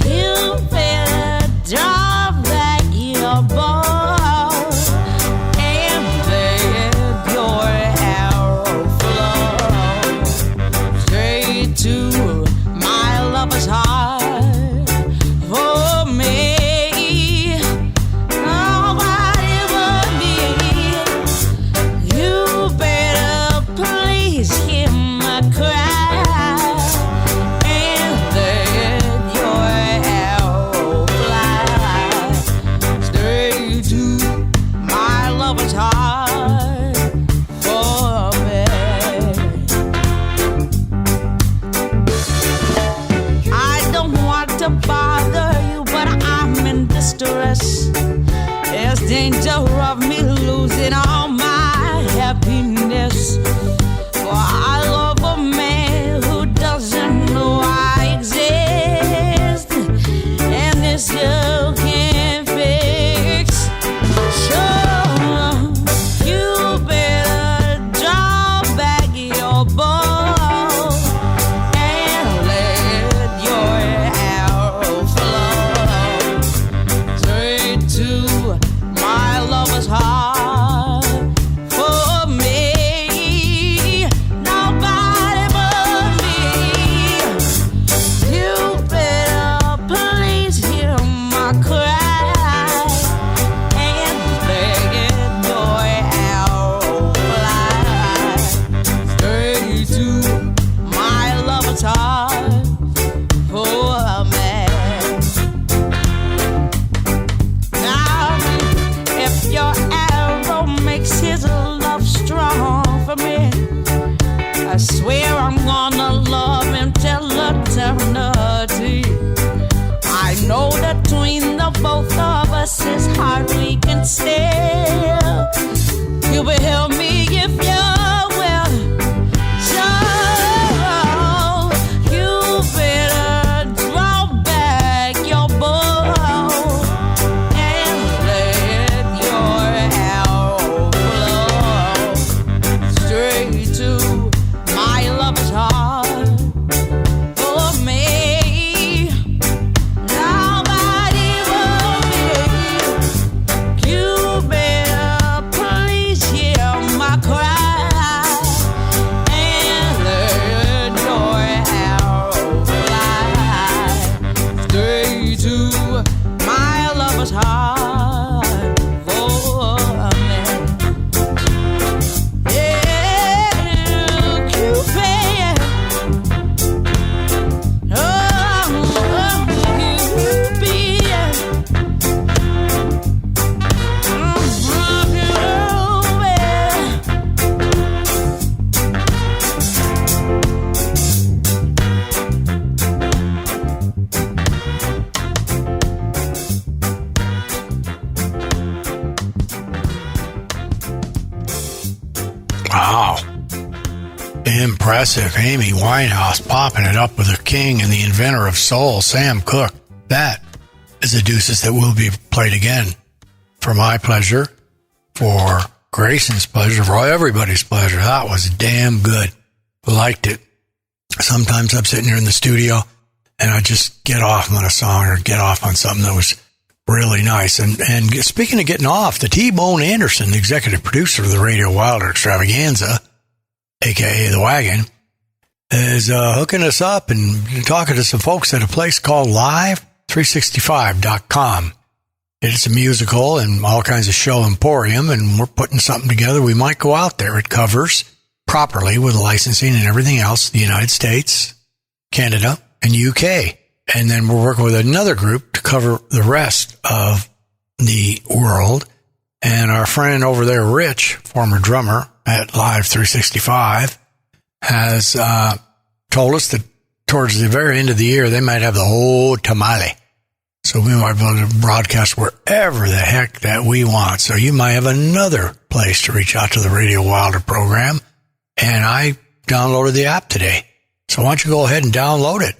Cupid, drop back your bow and let your arrow flow straight to my lover's heart for me. Nobody but me. You better please hear my cry and let your arrow fly straight to my lover's heart for me. I don't want to bother you, but I'm in distress. There's danger of me losing all my happiness. For I love a man who doesn't know I exist, and this you can't fix. So you better draw back your bow and let your arrow flow straight to my lover's heart for me. Nobody but me. You better please hear my cry and let your arrow fly straight to my lover's heart for me. Now, if your arrow makes his love strong for me, I swear I'm gonna love him till eternity. I know that between the both of us is hard we can steal. You will help me if you will. So you better draw back your bow and let your arrow flow straight to my lover's heart for me. Nobody but me. You better please hear my cry and let your arrow fly straight to my lover's heart for me. Yeah, Cupid. Oh, Cupid. Wow. Impressive. Amy Winehouse popping it up with the king and the inventor of soul, Sam Cooke. That is the Deuces that will be played again for my pleasure, for Grayson's pleasure, for everybody's pleasure. That was damn good. Liked it. Sometimes I'm sitting here in the studio and I just get off on a song or get off on something that was really nice. And speaking of getting off, the T-Bone Anderson, the executive producer of the Radio Wilder Extravaganza, a.k.a. The Wagon, is hooking us up and talking to some folks at a place called Live365.com. It's a musical and all kinds of show emporium, and we're putting something together. We might go out there. It covers properly with licensing and everything else, the United States, Canada, and UK. And then we're working with another group to cover the rest of the world And our friend over there, Rich, former drummer at Live 365, has told us that towards the very end of the year, they might have the whole tamale. So we might be able to broadcast wherever the heck that we want. So you might have another place to reach out to the Radio Wilder program. And I downloaded the app today. So why don't you go ahead and download it?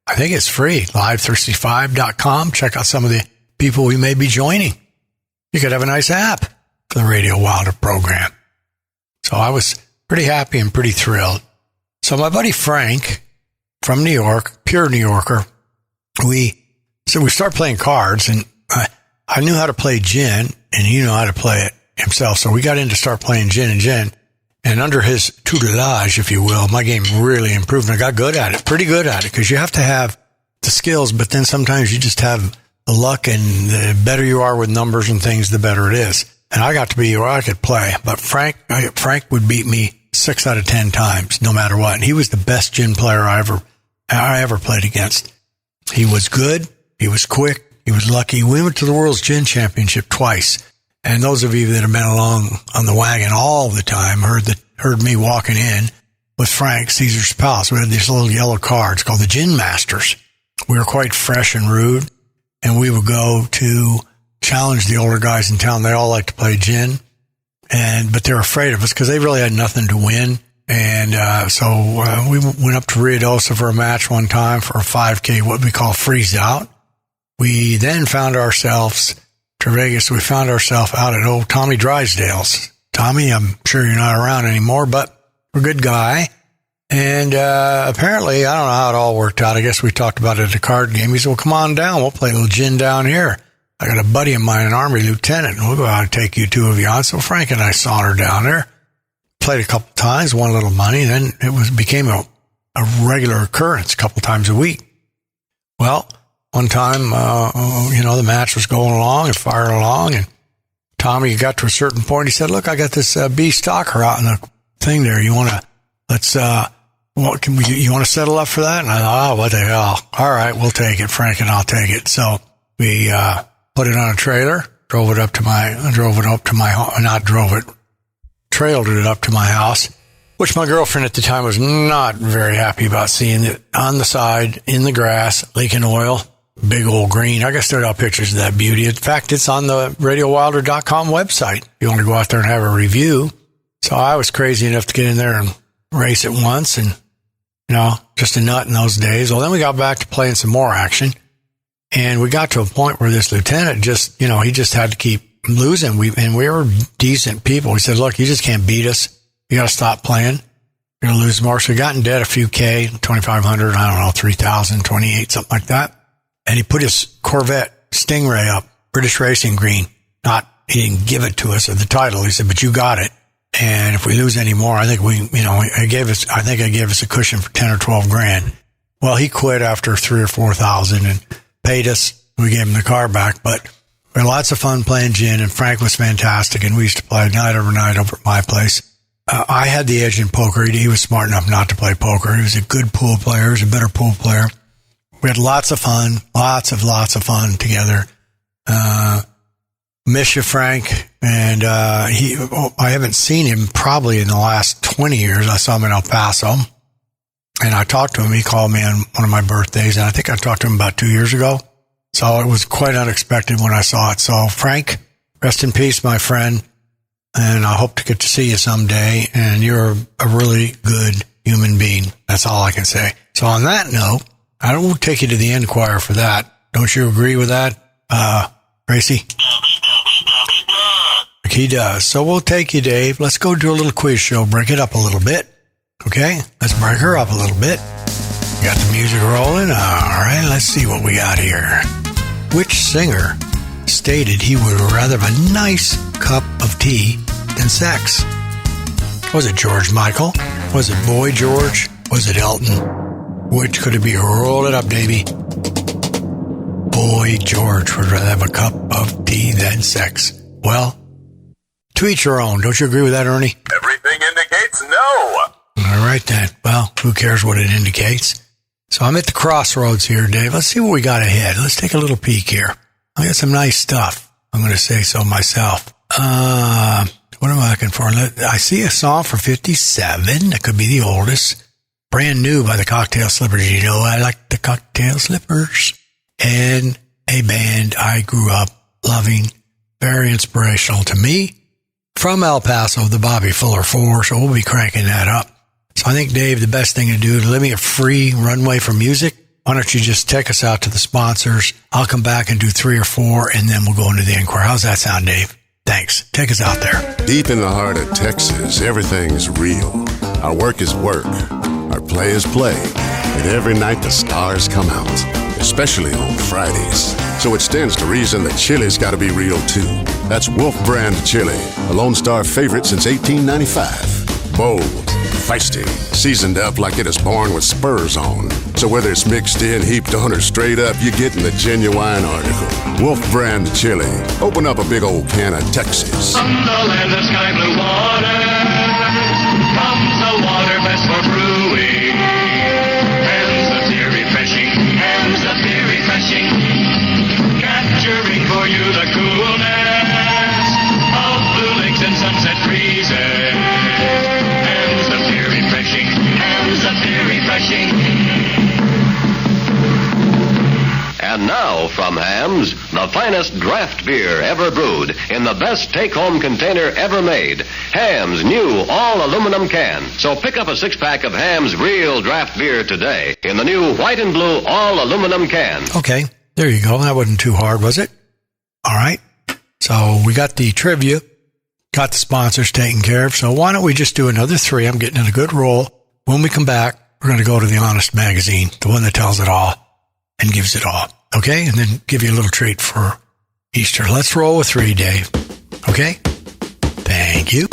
I think it's free. Live365.com. Check out some of the people we may be joining. You could have a nice app for the Radio Wilder program. So I was pretty happy and pretty thrilled. So my buddy Frank from New York, pure New Yorker, we started playing cards, and I knew how to play gin, and he knew how to play it himself. So we got in to start playing gin and gin. And under his tutelage, if you will, my game really improved. And I got good at it, pretty good at it, because you have to have the skills, but then sometimes you just have the luck, and the better you are with numbers and things, the better it is. And I got to be where I could play. But Frank would beat me 6 out of 10 times, no matter what. And he was the best gin player I ever played against. He was good. He was quick. He was lucky. We went to the World's Gin Championship twice. And those of you that have been along on the wagon all the time heard me walking in with Frank, Caesar's Palace. We had these little yellow cards called the Gin Masters. We were quite fresh and rude, and we would go to challenge the older guys in town. They all like to play gin, but they're afraid of us because they really had nothing to win. And so we went up to Ruidoso for a match one time for a 5K, what we call freeze out. We then found ourselves to Vegas. We found ourselves out at old Tommy Drysdale's. Tommy, I'm sure you're not around anymore, but we're a good guy. And apparently, I don't know how it all worked out. I guess we talked about it at a card game. He said, well, come on down. We'll play a little gin down here. I got a buddy of mine, an Army lieutenant, and we'll go out and take you two of you on. So Frank and I sauntered down there, played a couple times, won a little money. Then it became a regular occurrence a couple times a week. Well, one time, the match was going along and firing along, and Tommy got to a certain point. He said, look, I got this B stalker out in the thing there. You want to, you want to settle up for that? And I thought, oh, what the hell? All right, we'll take it. Frank and I'll take it. So we, put it on a trailer, trailed it up to my house, which my girlfriend at the time was not very happy about seeing it on the side, in the grass, leaking oil. Big old green. I got started out pictures of that beauty. In fact, it's on the RadioWilder.com website. You want to go out there and have a review. So I was crazy enough to get in there and race it once, and, just a nut in those days. Well, then we got back to playing some more action, and we got to a point where this lieutenant just, he just had to keep losing. We were decent people. He said, look, you just can't beat us. You got to stop playing. You're going to lose more. So we got in debt a few K, 2,500, 3,000, 28, something like that. And he put his Corvette Stingray up, British Racing Green. He didn't give it to us at the title. He said, but you got it. And if we lose any more, I think I gave us a cushion for 10 or 12 grand. Well, he quit after 3,000 or 4,000 and paid us. We gave him the car back, but we had lots of fun playing gin, and Frank was fantastic. And we used to play night over night over at my place. I had the edge in poker. He was smart enough not to play poker. He was a good pool player. He was a better pool player. We had lots of fun together. Miss you, Frank. And I haven't seen him probably in the last 20 years. I saw him in El Paso, and I talked to him. He called me on one of my birthdays, and I think I talked to him about 2 years ago. So it was quite unexpected when I saw it. So Frank, rest in peace, my friend, and I hope to get to see you someday. And you're a really good human being. That's all I can say. So on that note, I won't take you to the Enquirer for that. Don't you agree with that, Gracie? He does. So we'll take you, Dave. Let's go do a little quiz show. Break it up a little bit. Okay? Let's break her up a little bit. Got the music rolling? All right, let's see what we got here. Which singer stated he would rather have a nice cup of tea than sex? Was it George Michael? Was it Boy George? Was it Elton? Which could it be? Roll it up, baby. Boy George would rather have a cup of tea than sex. Well, to each your own. Don't you agree with that, Ernie? Everything indicates no. All right, then. Well, who cares what it indicates? So I'm at the crossroads here, Dave. Let's see what we got ahead. Let's take a little peek here. I got some nice stuff. I'm going to say so myself. What am I looking for? I see a song for 57. That could be the oldest. Brand New by the Cocktail Slippers. You know, I like the Cocktail Slippers. And a band I grew up loving. Very inspirational to me. From El Paso, the Bobby Fuller 4. So we'll be cranking that up. So I think, Dave, the best thing to do is leave me a free runway for music. Why don't you just take us out to the sponsors? I'll come back and do 3 or 4, and then we'll go into the inquiry. How's that sound, Dave? Thanks. Take us out there. Deep in the heart of Texas, everything's real. Our work is work. Our play is play. And every night the stars come out, especially on Fridays. So it stands to reason that chili's got to be real, too. That's Wolf Brand Chili, a Lone Star favorite since 1895. Bold, feisty, seasoned up like it is born with spurs on. So whether it's mixed in, heaped on, or straight up, you're getting the genuine article. Wolf Brand Chili. Open up a big old can of Texas. From the land of sky blue waters comes the water best for brewing. Hands of beer refreshing, hands of beer refreshing, capturing for you the coolness of blue lakes and sunset breezes. Hands of beer refreshing, hands of beer refreshing. And now from Hams, the finest draft beer ever brewed in the best take-home container ever made. Hams' new all-aluminum can. So pick up a 6-pack of Hams real draft beer today in the new white and blue all-aluminum can. Okay, there you go. That wasn't too hard, was it? All right. So we got the trivia, got the sponsors taken care of. So why don't we just do another 3? I'm getting in a good roll. When we come back, we're going to go to the Honest Magazine, the one that tells it all and gives it all. Okay? And then give you a little treat for Easter. Let's roll with 3, Dave. Okay? Thank you.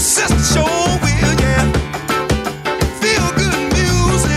Sister sure will, yeah. Feel good music.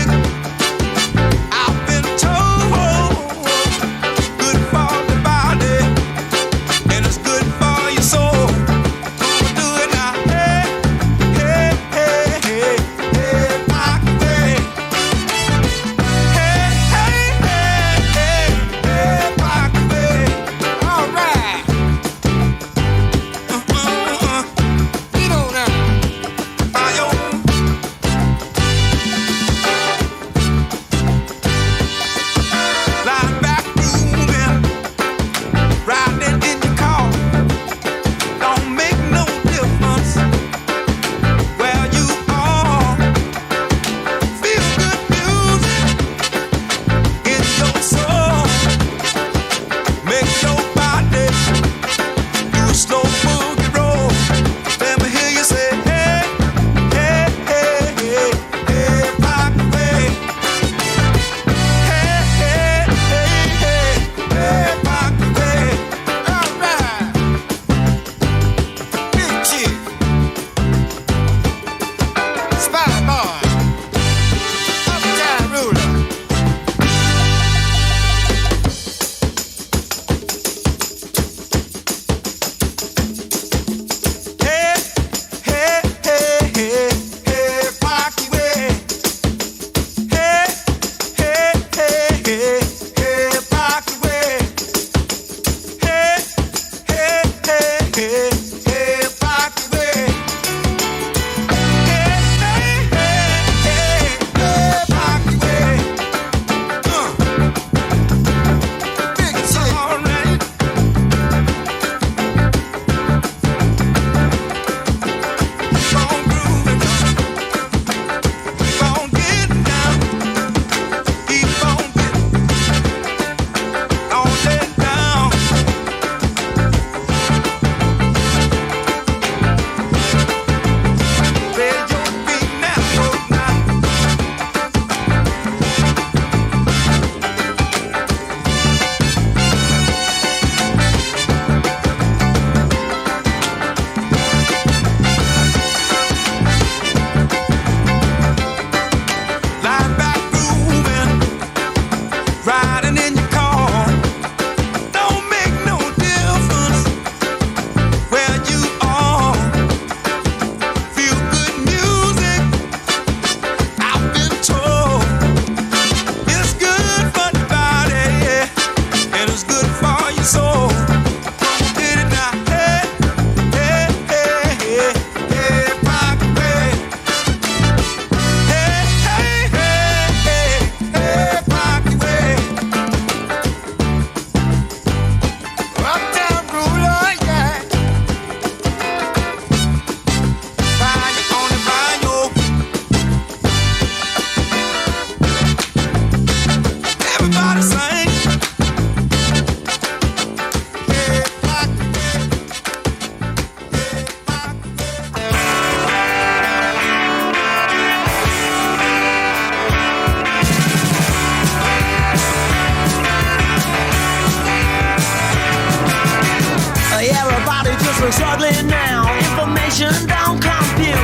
looks ugly now, information don't compute.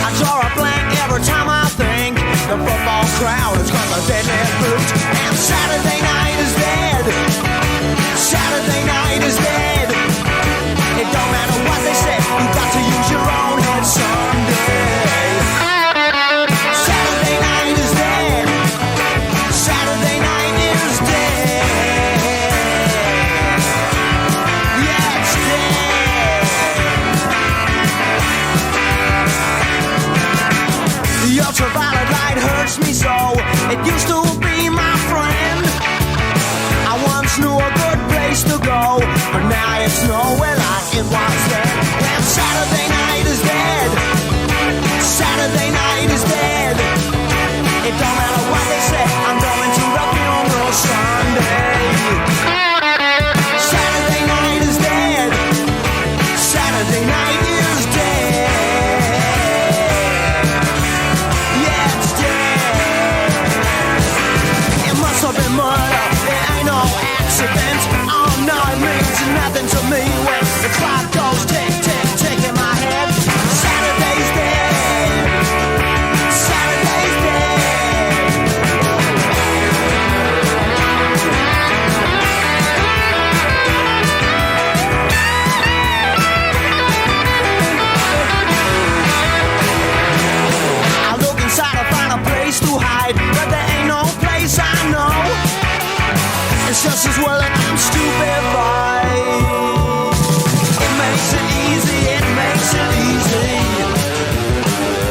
I draw a blank every time I think the football crowd has got the deadly boot. And Saturday night is dead. Saturday night is dead. It don't matter what they say, you got to use your own head someday. Saturday night is dead. Saturday night is dead. Yeah, it's dead. The ultraviolet light hurts me so. It used to be my friend. I once knew a good place to go, but now it's nowhere like it was then. And Saturday night is dead. Saturday night is dead. It don't matter what they say, I'm going to the funeral Sunday. Saturday night is dead. Saturday night is dead. Yeah, it's dead. It must have been murder. It ain't no accident. Oh no, it means nothing to me when the clock goes tick, tick, tick in my head. Saturday's dead. Saturday's dead. I look inside to find a place to hide, but there ain't no place I know. It's just as well that I'm stupefied. It makes it easy, it makes it easy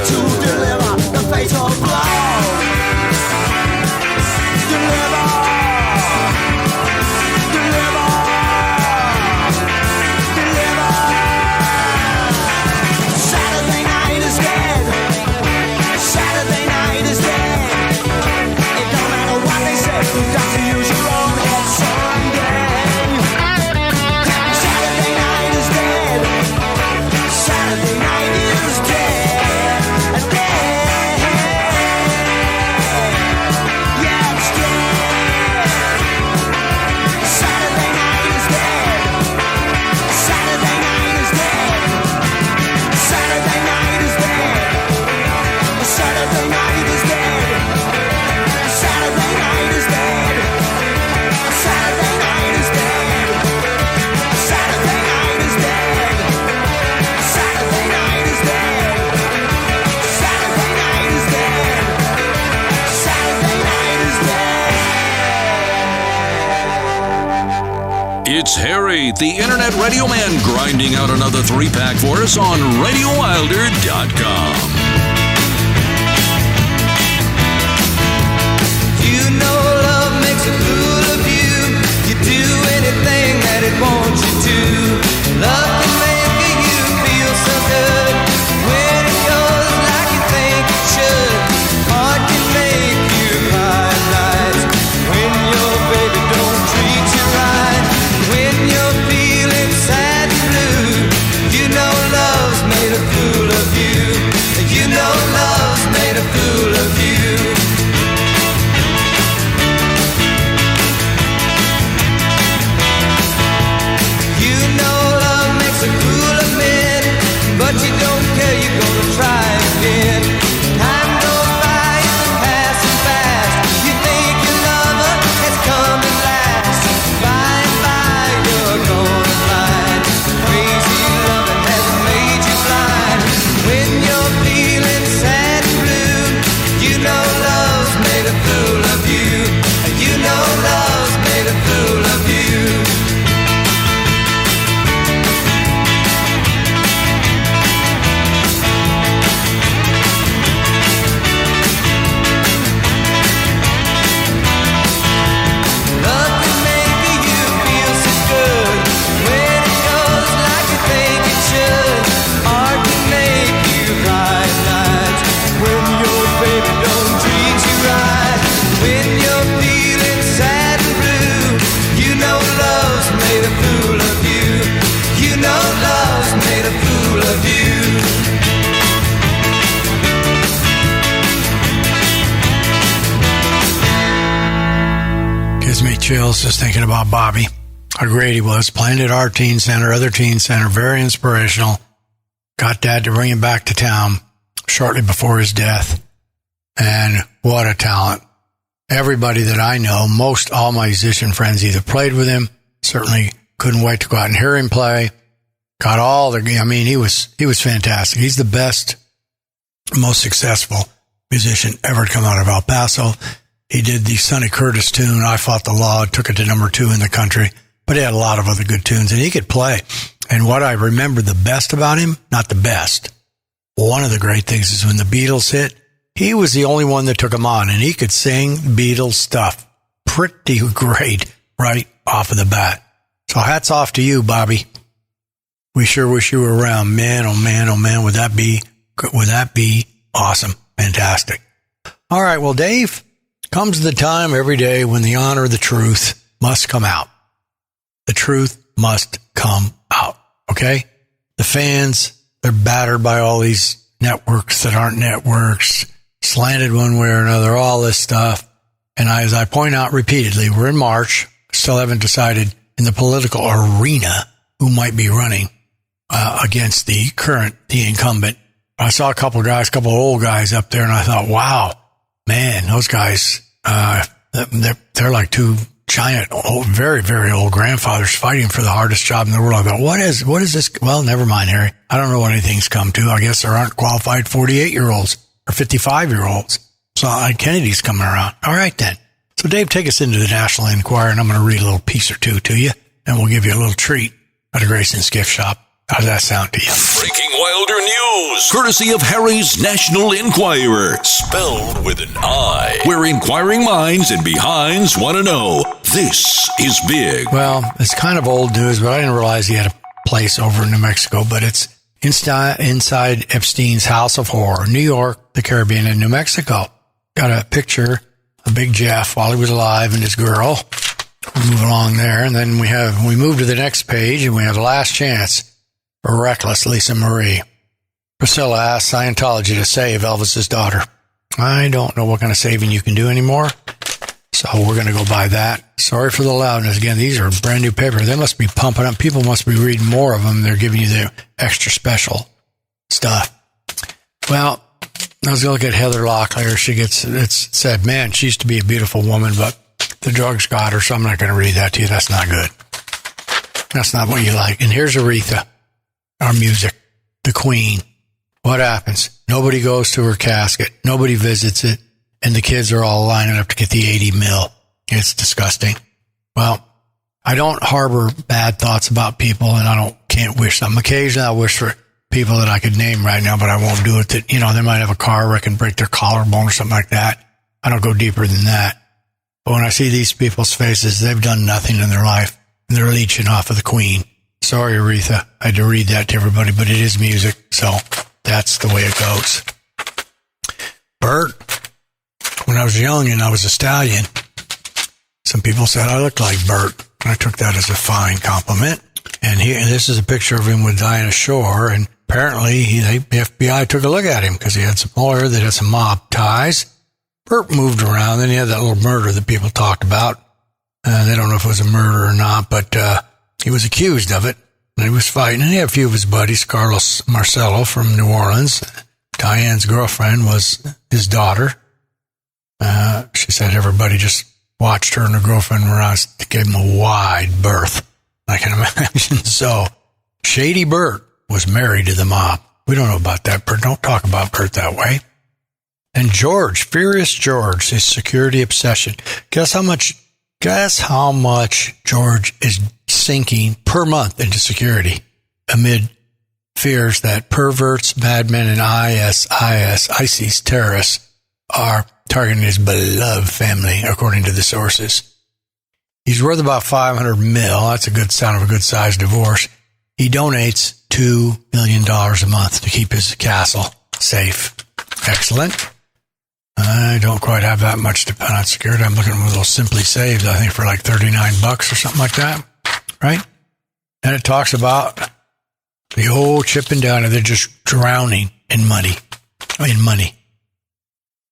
to deliver the fatal blow. Deliver, deliver, deliver. Saturday night is dead. Saturday night is dead. It don't matter what they say, you got to use your own head someday. Saturday night is dead. Saturday night is dead. Dead. Yeah, it's dead. Saturday night is dead. Saturday night is dead. Saturday night is dead. Saturday night is dead. Saturday night is dead. Saturday night is dead. Saturday night is dead. Saturday night is dead. Saturday night is dead. Saturday night is dead. It's Harry, the Internet Radio Man, grinding out another 3-pack for us on RadioWilder.com. You know love makes a fool of you. You do anything that it wants you to. Love can make you feel so good when it goes like you think it should. Heart can make you cry at night when your baby don't treat you right. When you're feeling sad and blue, you know love's made a fool of you. You know love's made a fool of you. You know love makes a fool of men, but you don't care, you're gonna try again. Time goes by, it's passing fast. You think your lover has come at last. By and by, you're gonna find crazy loving has made you blind. When you're feeling sad and blue, you know love's made a fool of you. You know love's made a fool of you. Love can make you feel so good when it goes like you think it should. Art can make you cry at night when your baby don't treat you right. When you're feeling sad and blue, you know love's made a fool of you. You know love's made a fool of you. Gives me chills just thinking about Bobby. how great he was, playing at our teen center, other teen center, very inspirational. Got Dad to bring him back to town shortly before his death. And what a talent. Everybody that I know, all my musician friends either played with him, certainly couldn't wait to go out and hear him play. Got all the, he was fantastic. He's the best, most successful musician ever to come out of El Paso. He did the Sonny Curtis tune, I Fought the Law, took it to number 2 in the country, but he had a lot of other good tunes, and he could play. And what I remember the best about him, not the best, one of the great things is when the Beatles hit, he was the only one that took him on, and he could sing Beatles stuff pretty great right off of the bat. So hats off to you, Bobby. We sure wish you were around. Man, oh man, oh man, would that be awesome. Fantastic. All right, well, Dave, comes the time every day when the honor of the truth must come out. The truth must come out, okay? The fans, they're battered by all these networks that aren't networks, slanted one way or another, all this stuff. And as I point out repeatedly, we're in March, still haven't decided in the political arena who might be running against the incumbent. I saw a couple old guys up there, and I thought, wow, man, those guys, they're like two giant, old, very, very old grandfathers fighting for the hardest job in the world. I thought, what is this? Well, never mind, Harry. I don't know what anything's come to. I guess there aren't qualified 48-year-olds or 55-year-olds. So Kennedy's coming around. All right, then. So, Dave, take us into the National Enquirer, and I'm going to read a little piece or two to you, and we'll give you a little treat at a Grayson's gift shop. How does that sound to you? Breaking Wilder news, courtesy of Harry's National Enquirer, spelled with an I, where inquiring minds and behinds want to know. This is big. Well, it's kind of old news, but I didn't realize he had a place over in New Mexico, but it's inside Epstein's House of Horror, New York, the Caribbean, and New Mexico. Got a picture of Big Jeff while he was alive and his girl. We'll move along there, and then we move to the next page, and we have Last Chance for Reckless Lisa Marie. Priscilla asked Scientology to save Elvis's daughter. I don't know what kind of saving you can do anymore, so we're going to go by that. Sorry for the loudness. Again, these are brand new paper. They must be pumping up. People must be reading more of them. They're giving you the extra special stuff. Well, I was going to look at Heather Locklear. It's said, man, she used to be a beautiful woman, but the drugs got her, so I'm not going to read that to you. That's not good. That's not what you like. And here's Aretha, our music, the queen. What happens? Nobody goes to her casket. Nobody visits it. And the kids are all lining up to get the 80 mil. It's disgusting. Well, I don't harbor bad thoughts about people, and I can't wish them. Occasionally I wish for people that I could name right now, but I won't do it. That, they might have a car wreck and break their collarbone or something like that. I don't go deeper than that. But when I see these people's faces, they've done nothing in their life, and they're leeching off of the queen. Sorry, Aretha. I had to read that to everybody, but it is music, so that's the way it goes. Bert, when I was young and I was a stallion, some people said I looked like Bert, and I took that as a fine compliment. And this is a picture of him with Diana Shore, and apparently the FBI took a look at him because he had some lawyer that had some mob ties. Bert moved around, then he had that little murder that people talked about. They don't know if it was a murder or not, but he was accused of it, and he was fighting. And he had a few of his buddies, Carlos Marcello from New Orleans. Diane's girlfriend was his daughter. She said everybody just watched her and her girlfriend around to give him a wide berth. I can imagine. So, Shady Bert was married to the mob. We don't know about that, Bert. Don't talk about Bert that way. And George, Furious George, his security obsession. Guess how much George is sinking per month into security amid fears that perverts, madmen, and ISIS terrorists are targeting his beloved family, according to the sources. He's worth about $500 million. That's a good sound of a good-sized divorce. He donates $2 million a month to keep his castle safe. Excellent. I don't quite have that much to put on security. I'm looking at those Simply Saves, I think, for like $39 or something like that. Right? And it talks about the old chipping down, and they're just drowning in money.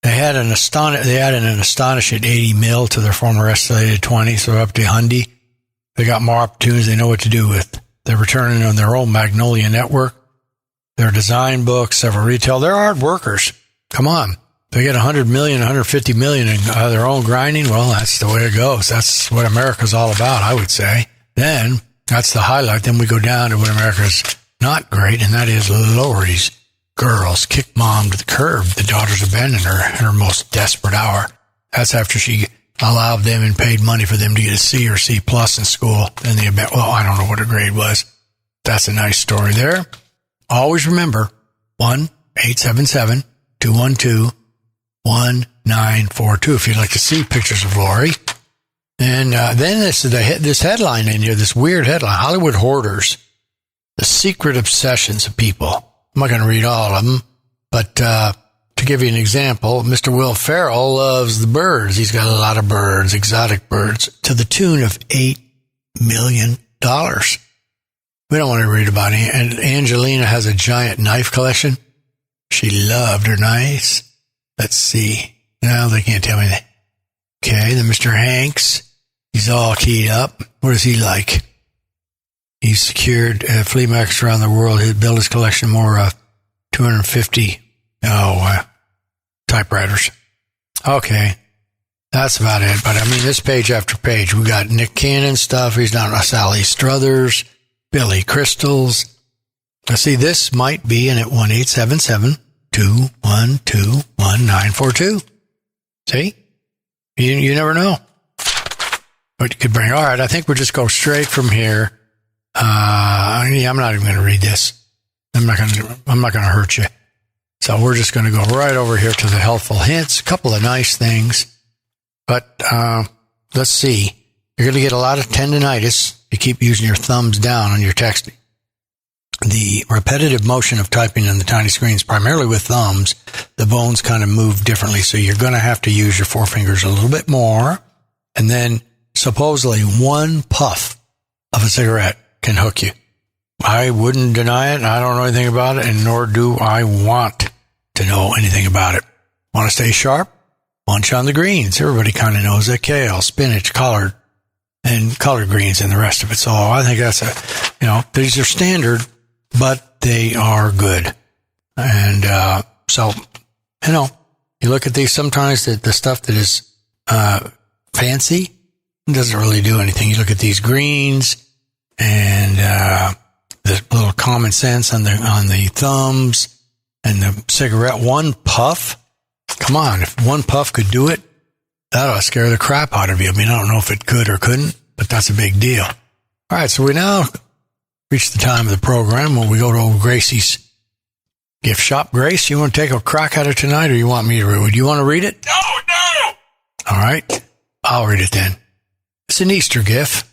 They added an astonishing $80 million to their former estimated $20 million, so up to $100 million. They got more opportunities they know what to do with. They're returning on their own Magnolia Network, their design books, several retail. They're hard workers. Come on. They get 100 million, 150 million in their own grinding. Well, that's the way it goes. That's what America's all about, I would say. Then, that's the highlight. Then we go down to what America's not great, and that is Lori's girls kick mom to the curb. The daughters abandoned her in her most desperate hour. That's after she allowed them and paid money for them to get a C or C plus in school. And well, I don't know what her grade was. That's a nice story there. Always remember, 1-877-212-1942 if you'd like to see pictures of Lori. And then this headline in here, this weird headline, Hollywood Hoarders, the secret obsessions of people. I'm not going to read all of them, but to give you an example, Mr. Will Ferrell loves the birds. He's got a lot of birds, exotic birds, to the tune of $8 million. We don't want to read about it. And Angelina has a giant knife collection. She loved her knives. Let's see. No, they can't tell me that. Okay, then Mr. Hanks, he's all keyed up. What is he like? He's secured flea markets around the world. He'll build his collection more of 250 typewriters. Okay, that's about it. But I mean, this page after page, we got Nick Cannon stuff. He's not Sally Struthers, Billy Crystals. Now, see, this might be in at 1-877-212-1942. See? You never know what you could bring. All right, I think we'll just go straight from here. I'm not even going to read this. I'm not going to hurt you. So we're just going to go right over here to the helpful hints. A couple of nice things. But let's see. You're going to get a lot of tendinitis. You keep using your thumbs down on your texting. The repetitive motion of typing on the tiny screens, primarily with thumbs, the bones kind of move differently. So you're going to have to use your forefingers a little bit more. And then supposedly one puff of a cigarette can hook you. I wouldn't deny it. I don't know anything about it, and nor do I want to know anything about it. Want to stay sharp? Munch on the greens. Everybody kind of knows that. Kale, spinach, collard, and collard greens and the rest of it. So I think that's these are standard, but they are good. And so, you look at these sometimes, the stuff that is fancy doesn't really do anything. You look at these greens and the little common sense on the thumbs and the cigarette. One puff? Come on, if one puff could do it, that ought to scare the crap out of you. I mean, I don't know if it could or couldn't, but that's a big deal. All right, so we now reach the time of the program when we go to old Gracie's gift shop. Grace, you want to take a crack at it tonight, or you want me to read it? Do you want to read it? No. All right, I'll read it then. It's an Easter gift.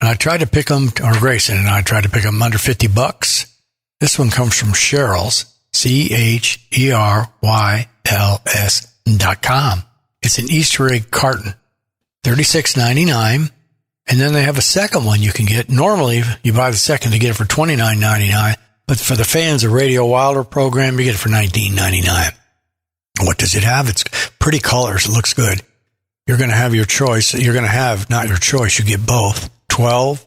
And I tried to pick them, or Grayson and I tried to pick them under $50. This one comes from Sheryl's, CHERYLS.com. It's an Easter egg carton, $36.99. And then they have a second one you can get. Normally, you buy the second to get it for $29.99. But for the fans of Radio Wilder program, you get it for $19.99. What does it have? It's pretty colors. It looks good. You're going to have your choice. You're going to have, not your choice, you get both. 12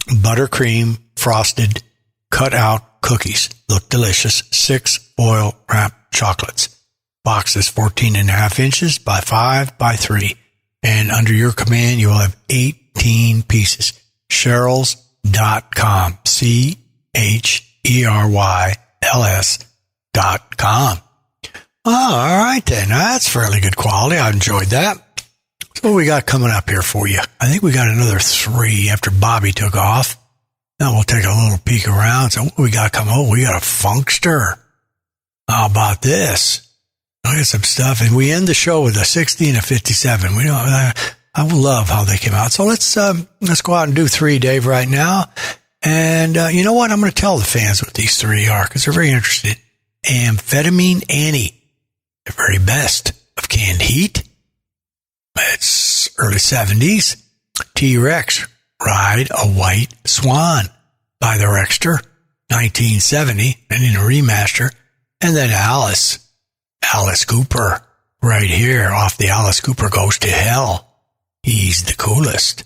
buttercream frosted cut out cookies. Look delicious. 6 foil wrapped chocolates. Box is 14.5 inches by 5 by 3. And under your command, you will have 18 pieces. Sheryls.com. CHERYLS.com. All right then. That's fairly good quality. I enjoyed that. So what we got coming up here for you? I think we got another 3 after Bobby took off. Now we'll take a little peek around. So what we got coming? Oh, we got a funkster. How about this? I got some stuff, and we end the show with a 60 and a 57. We don't. I love how they came out. So let's go out and do 3, Dave, right now. And you know what? I'm going to tell the fans what these 3 are because they're very interested. Amphetamine Annie, the very best of canned heat. It's early 70s. T-Rex, Ride a White Swan by the Rexter, 1970, and in a remaster. And then Alice Cooper, right here off the Alice Cooper Goes to Hell. He's the coolest.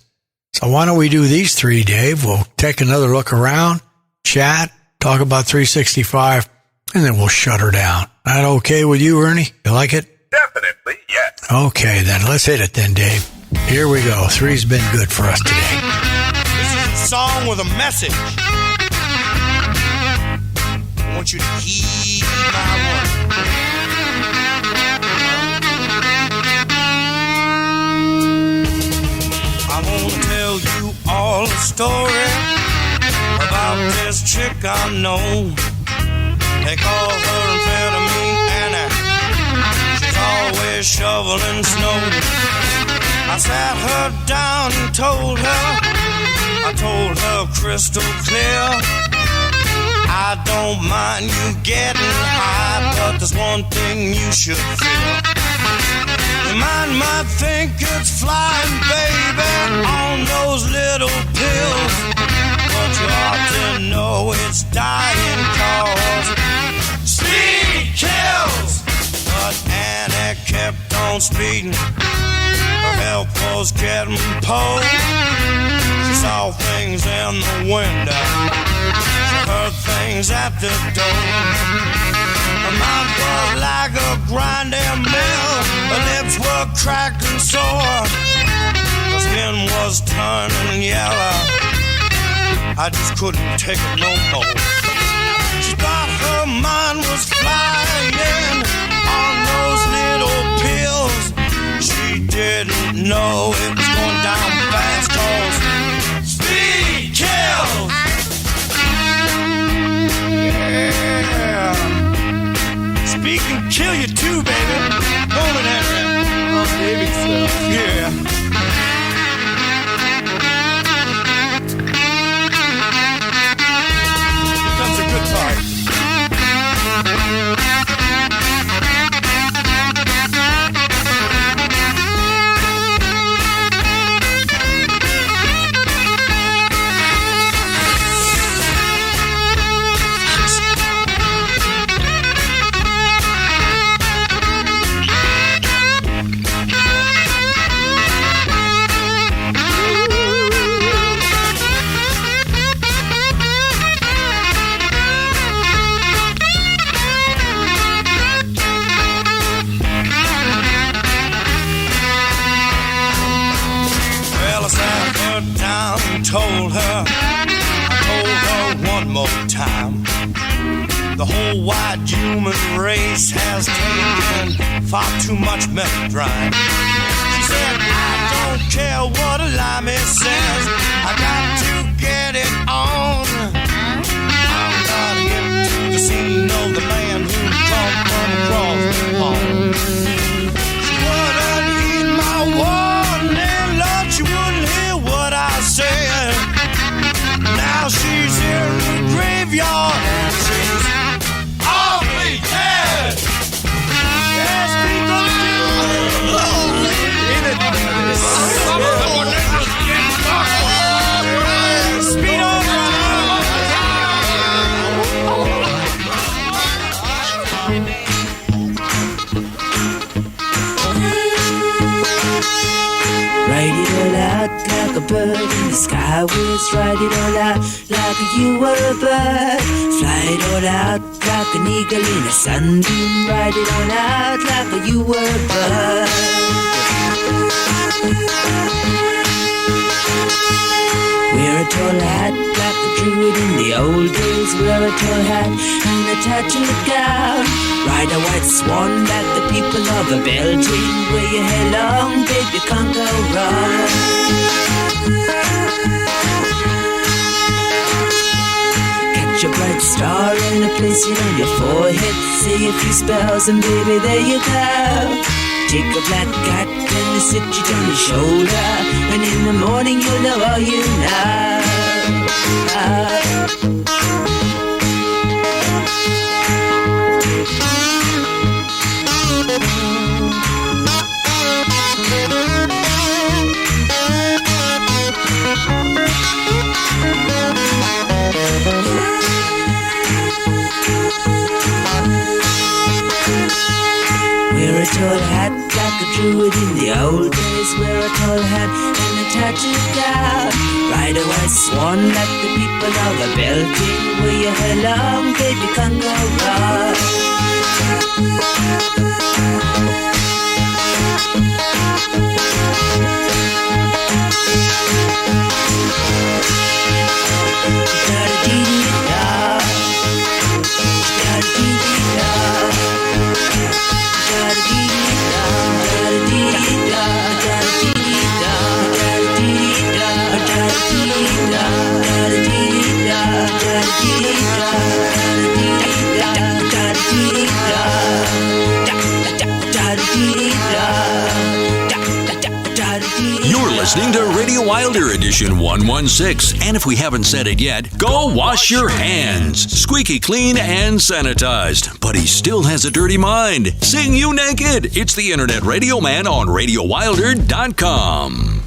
So So why don't we do these three, Dave? We'll take another look around, chat, talk about 365, and then we'll shut her down. That okay with you, Ernie? You like it? Definitely, yes. Okay, then. Let's hit it then, Dave. Here we go. Three's been good for us today. This is a song with a message. I want you to heed my word. I want to tell you all the story about this chick I know. They call her amphetamine Anna. She's always shoveling snow. I sat her down and told her crystal clear, I don't mind you getting high, but there's one thing you should feel. Your mind might think it's flying, baby, on those little pills, but you ought to know it's dying, cause speed kills. But Annie kept on speeding, her health was getting poor. She saw things in the window, she heard things at the door. Her mind was like a grinding mill, her lips were cracked and sore, her skin was turning yellow. I just couldn't take it no more. She thought her mind was flying on those little pills. She didn't know it was going down fast, cause speed kills. Yeah. Speed can kill you too, baby. Don't it, Henry? Oh, baby, so. Yeah. Here comes a good part. I told her one more time, the whole white human race has taken far too much methadone. She said, I don't care what a limey says, I got to get it on. I'm gotta get to the scene of the man who come from across the pond. She wouldn't heed my warning, Lord, she wouldn't hear what I said. Now she's in the graveyard and she's awfully dead. Yes, people do in it. Speed on Write it all out like a bird in the sky. Words, write it all out like you were a bird. Fly it all out like an eagle in a sunbeam. Write it all out like you were a bird. Wear a tall hat like a druid in the old days. Wear a tall hat and a tattooed gown. Ride a white swan like the people of a Belgium. Wear your hair long, babe, you can't go wrong. Catch a bright star and place it on your forehead. Say a few spells and baby, there you go. Take a black cat and sit it on your shoulder, and in the morning you'll know all you know. Wear a tall hat like a druid in the old days. Wear a tall hat and a tattoo gown. Ride a white swan, let the people of a belting. Where you along, baby, can go wrong. You're listening to Radio Wilder Edition 116, and if we haven't said it yet, go wash your hands. Squeaky clean and sanitized, but he still has a dirty mind. Sing You Naked. It's the Internet Radio Man on RadioWilder.com.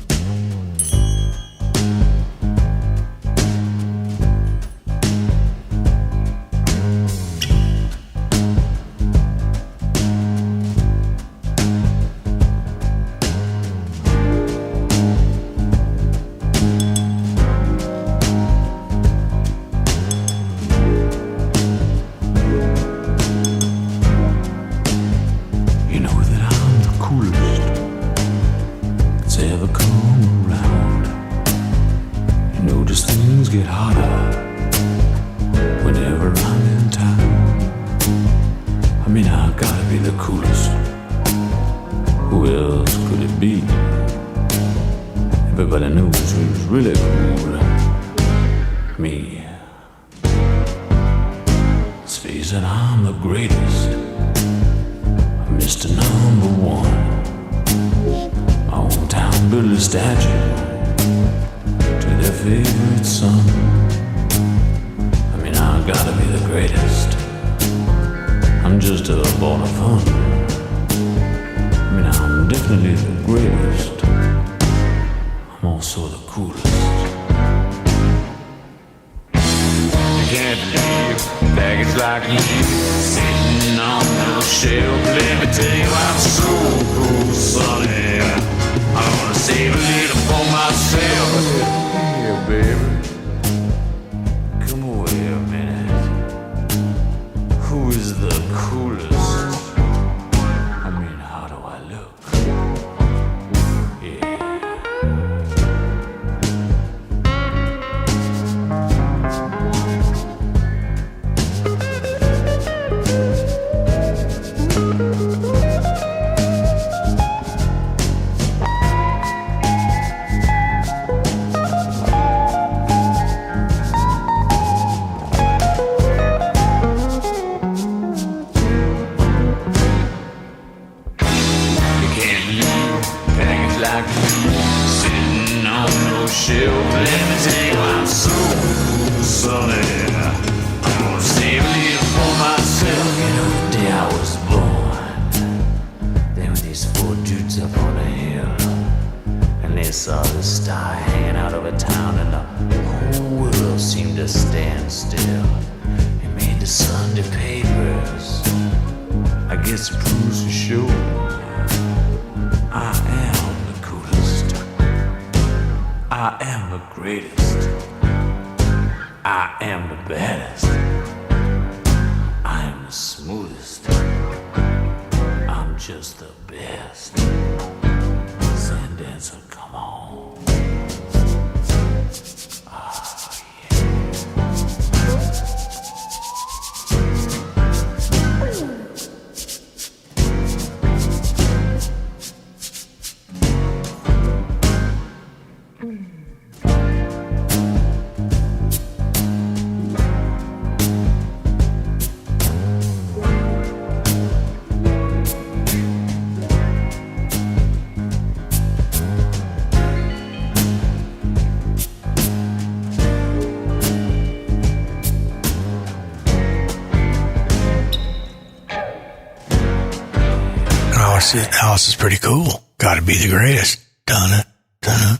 House is pretty cool. Gotta be the greatest. Dun-dun, dun-dun,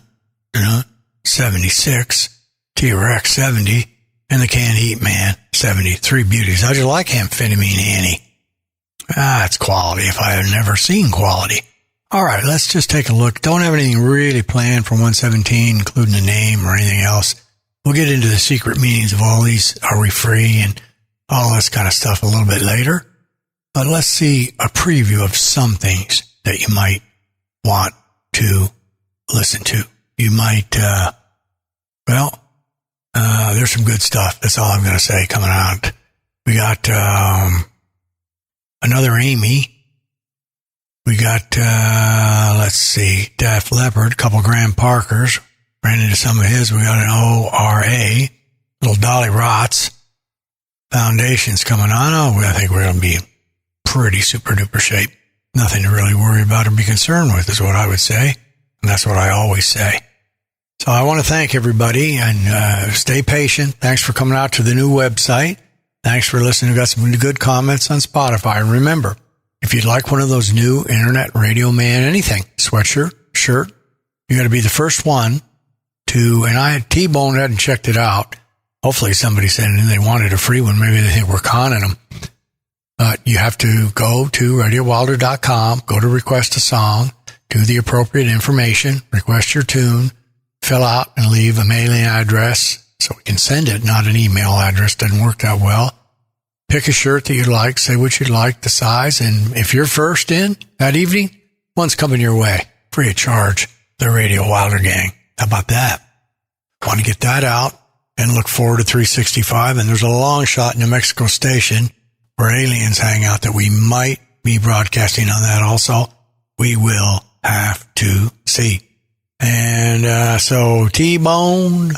dun-dun. 76, T-Rex 70, and the Can't Eat Man 73 beauties. How'd you like Amphetamine Annie? It's quality if I had never seen quality. All right, let's just take a look. Don't have anything really planned for 117, including a name or anything else. We'll get into the secret meanings of all these. Are we free? And all this kind of stuff a little bit later. But let's see a preview of some things that you might want to listen to. You might, there's some good stuff. That's all I'm going to say coming out. We got another Amy. We got, let's see, Def Leppard, a couple Graham Parkers. Ran into some of his. We got an ORA, little Dolly Rots. Foundation's coming on. Oh, I think we're going to be pretty super duper shape. Nothing to really worry about or be concerned with is what I would say. And that's what I always say. So I want to thank everybody and stay patient. Thanks for coming out to the new website. Thanks for listening. We got some good comments on Spotify. And remember, if you'd like one of those new internet radio man anything, sweatshirt, shirt, you got to be the first one to, and I T-Bone hadn't checked it out. Hopefully somebody said they wanted a free one. Maybe they think we're conning them. But you have to go to radiowilder.com, go to request a song, do the appropriate information, request your tune, fill out and leave a mailing address so we can send it, not an email address. Doesn't work that well. Pick a shirt that you'd like, say what you'd like, the size, and if you're first in that evening, one's coming your way, free of charge, the Radio Wilder Gang. How about that? Want to get that out and look forward to 365, and there's a long shot New Mexico station where aliens hang out that we might be broadcasting on that also. We will have to see. And so T-Bone,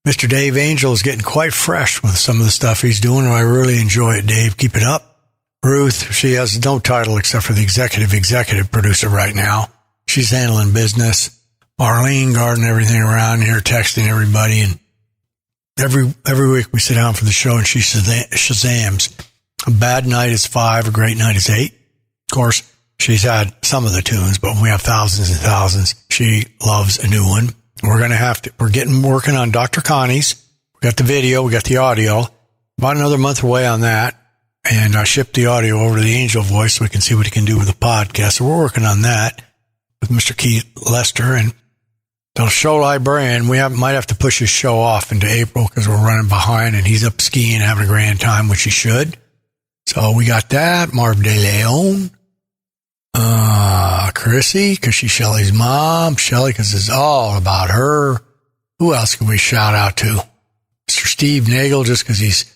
Mr. Dave Angel is getting quite fresh with some of the stuff he's doing, and I really enjoy it, Dave. Keep it up. Ruth, she has no title except for the executive producer right now. She's handling business. Marlene guarding everything around here, texting everybody, and every week we sit down for the show and she Shazams. A bad night is 5, a great night is 8. Of course, she's had some of the tunes, but when we have thousands and thousands, she loves a new one. We're working on Dr. Connie's. We got the video, we got the audio. About another month away on that. And I shipped the audio over to the Angel Voice so we can see what he can do with the podcast. So we're working on that with Mr. Keith Lester. And the show librarian, might have to push his show off into April because we're running behind and he's up skiing, having a grand time, which he should. So we got that. Marv De Leon. Chrissy, because she's Shelly's mom. Shelly, because it's all about her. Who else can we shout out to? Mr. Steve Nagel, just because he's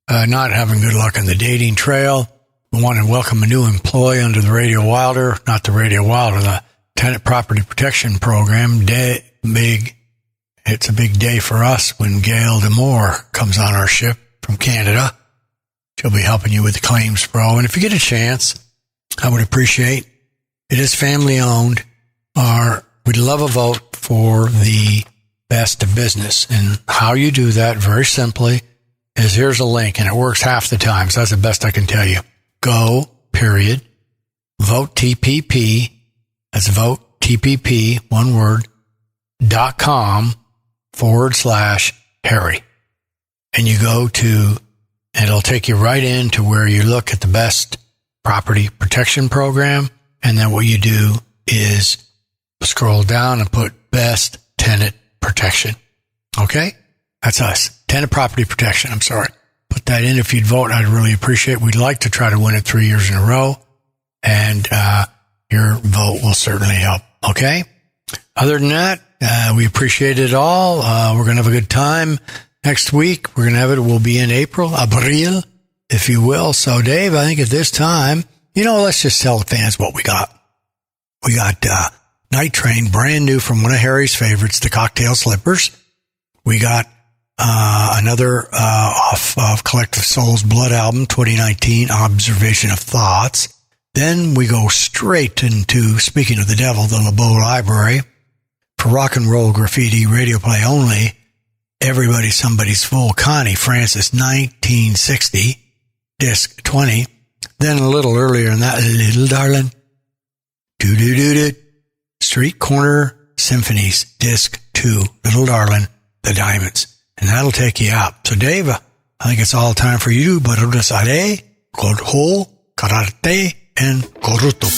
not having good luck on the dating trail. We want to welcome a new employee under the Radio Wilder, not the Radio Wilder, the Tenant Property Protection Program. It's a big day for us when Gail Demore comes on our ship from Canada. She'll be helping you with the claims pro. And if you get a chance, I would appreciate, it is family owned. We'd love a vote for the best of business. And how you do that, very simply, is here's a link, and it works half the time. So that's the best I can tell you. Go, period, vote TPP. That's vote TPP, one word, .com/Harry. And you go to, and it'll take you right into where you look at the best property protection program. And then what you do is scroll down and put best tenant protection. Okay? That's us. Tenant property protection. I'm sorry. Put that in. If you'd vote, I'd really appreciate it. We'd like to try to win it 3 years in a row. And your vote will certainly help. Okay? Other than that, we appreciate it all. We're going to have a good time next week. We're going to have it. We'll be in April, if you will. So, Dave, I think at this time, let's just tell the fans what we got. We got Night Train, brand new from one of Harry's favorites, the Cocktail Slippers. We got another off of Collective Soul's Blood album, 2019, Observation of Thoughts. Then we go straight into, speaking of the devil, the LeBeau Library. For rock and roll graffiti, radio play only, Everybody Somebody's Fool, Connie Francis, 1960, disc 20. Then a little earlier than that, Little Darling, do-do-do-do, Street Corner Symphonies, disc 2, Little Darling, The Diamonds. And that'll take you out. So, Dave, I think it's all time for you, but Rodasare, Godho, Karate, and Koruto.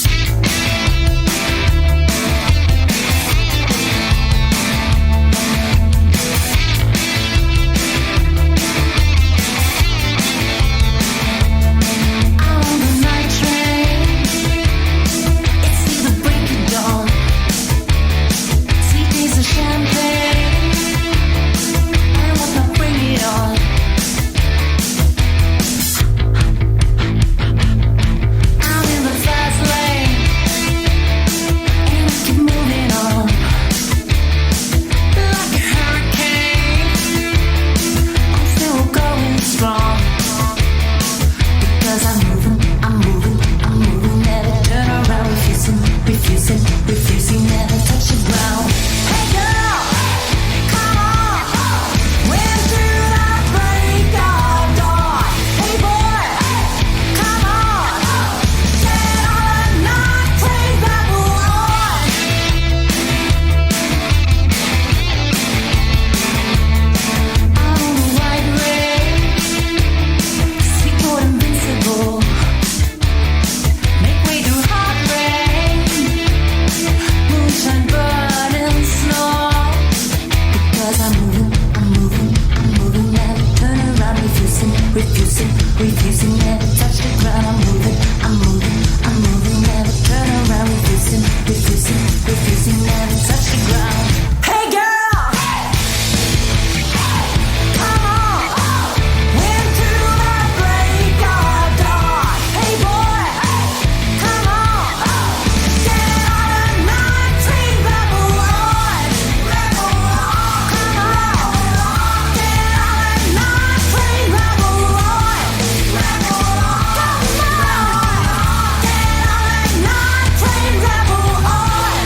refusing, never touch the ground. I'm moving, never turn around. Refusing, never touch the ground. Hey girl, come on, into the break of dawn. Hey boy, come on, get on a night train, rebel on. Come on, get on a night train, rebel on. Come on, get on a night train, rebel on.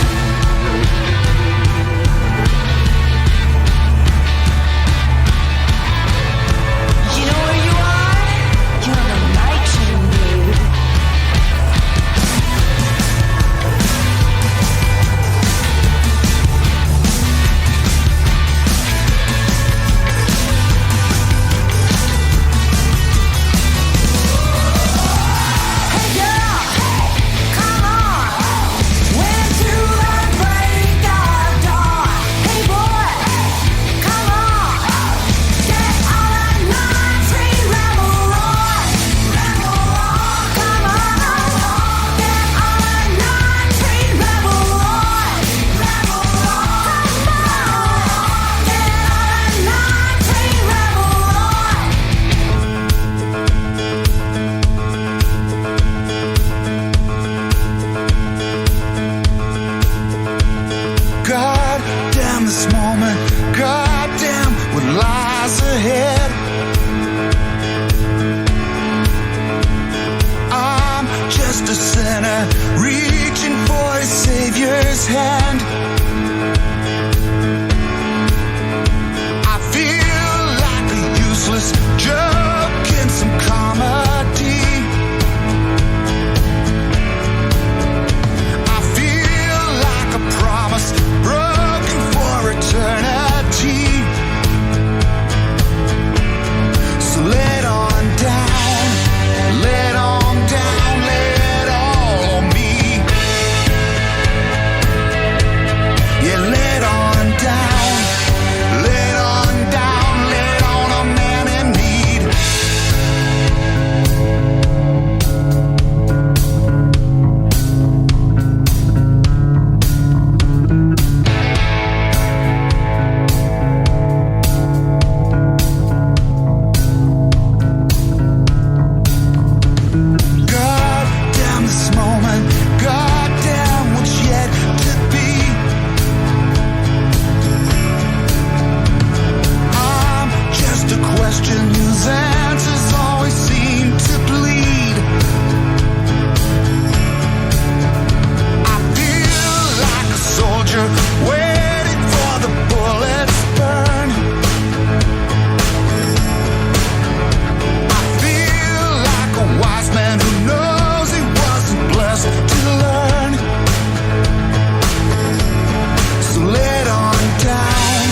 You know where you are? You're on the night train, baby. Hey girl, come on, into the break of dawn. Hey boy, come on, get on a night train, rebel on. Come on, get on a night train, rebel on. Come on, get on a night train, rebel on. God damn this moment, God damn what lies ahead. I'm just a sinner reaching for a savior's hand. I feel like a useless joke in some comedy. I feel like a promise broken for eternity. So lay it on down, lay it on down, lay it all on me. Yeah, lay it on down, lay it on down, lay it on a man in need. God damn this moment, God damn what's yet to be. I'm just a question whose answers always seem to bleed. I feel like a soldier waiting for the bullets burn. I feel like a wise man who knows he wasn't blessed to learn. So lay it on down,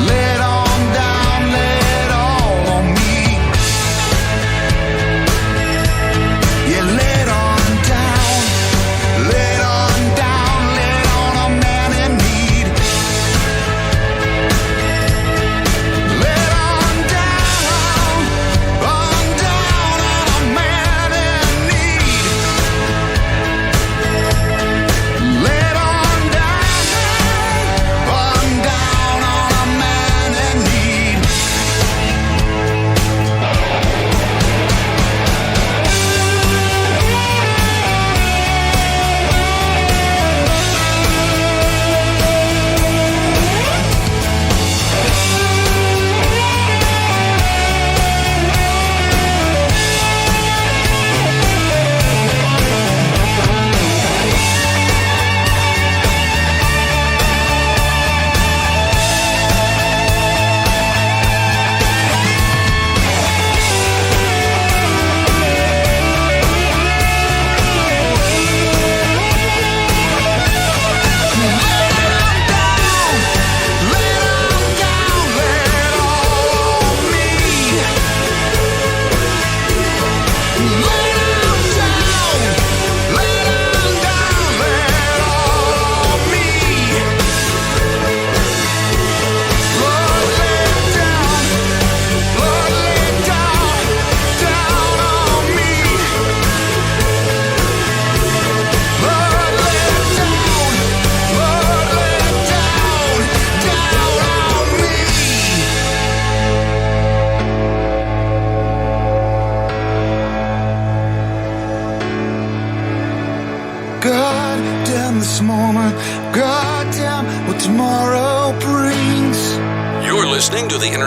lay it on down, lay it all on me.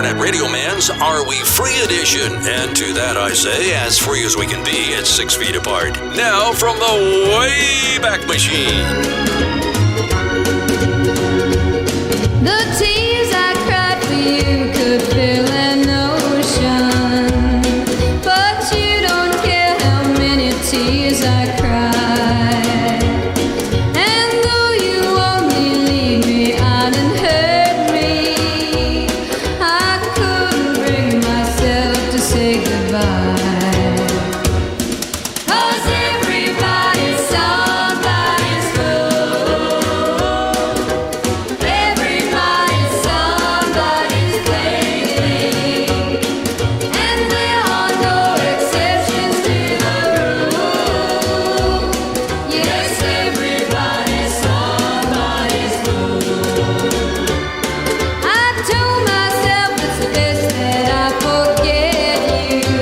Planet Radio Man's Are We Free Edition. And to that I say, as free as we can be at 6 feet apart. Now from the Wayback Machine. The tears I cried for you could fill an ocean, but you don't care how many tears I cried. And though you only leave me out and hurt me, I couldn't bring myself to say goodbye. 'Cause everybody's somebody's fool. Everybody's somebody's plaything. And there are no exceptions to the rule. Yes, everybody's somebody's fool. I told myself it's best that I forget you.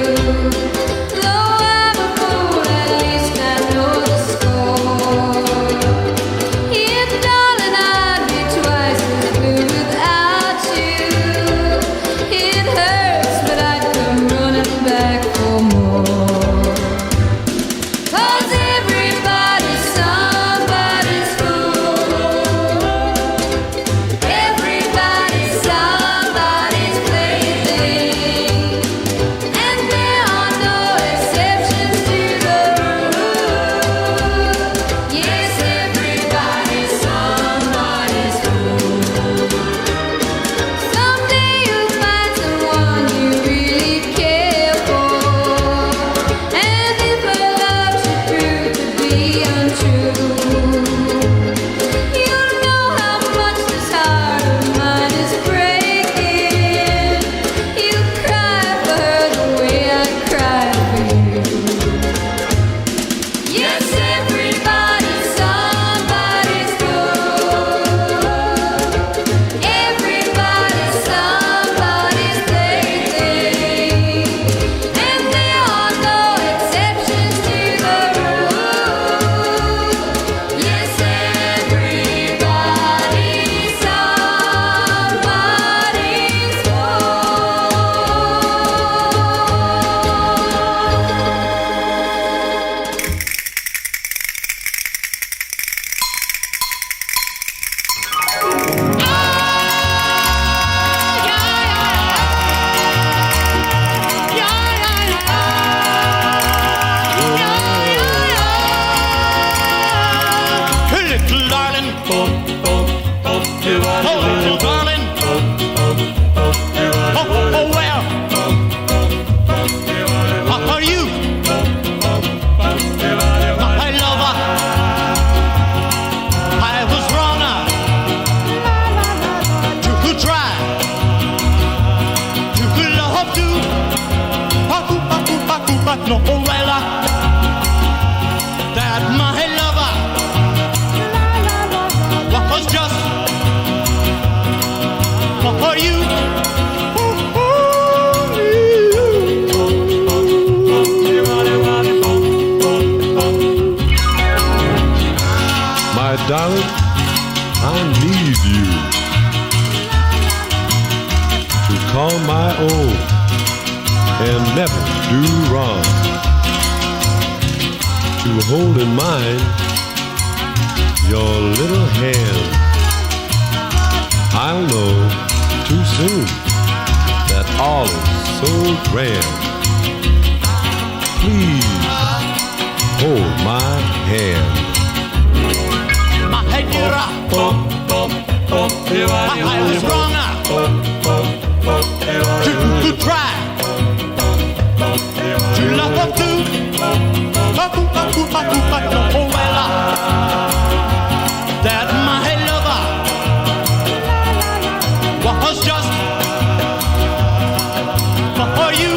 Though I'm a fool, at least I know the score. If, darling, I'd be twice as blue without you. It hurts, but I'd come running back for more. 'Cause everybody's somebody's fool. Everybody's somebody's plaything. And there are no exceptions to the rule. Yes, everybody's somebody's fool. Someday you'll find someone you really care for. And if her love should prove to be untrue, you'll know how much this heart of mine is breaking. You'll cry for her the way I cried for you. Yes, everybody's somebody's fool. Everybody's somebody's plaything. And there are no exceptions to the rule. Yes, everybody's somebody's Hey, little darling. Oh, little darling. Oh, well. How are you? My lover. I was wrong to try to love you. No, well, that my lover was just for you. My darling, I need you to call my own and never do wrong. To hold in mind your little hand. I'll know too soon that all is so grand. Please hold my hand. My head I was wrong to try to love up to oh well that my lover was just for you.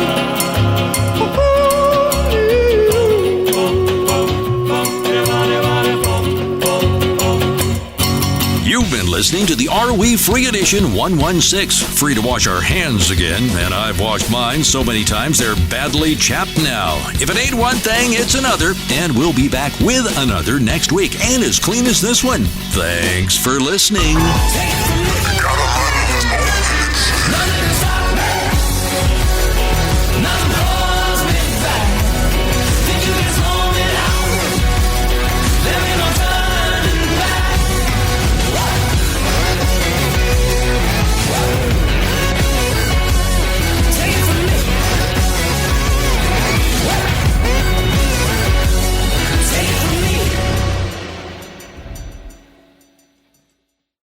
You've been listening to the Are We Free Edition 116. Free to wash our hands again, and I've washed mine so many times they're badly chapped now. If it ain't one thing, it's another, and we'll be back with another next week, and as clean as this one. Thanks for listening.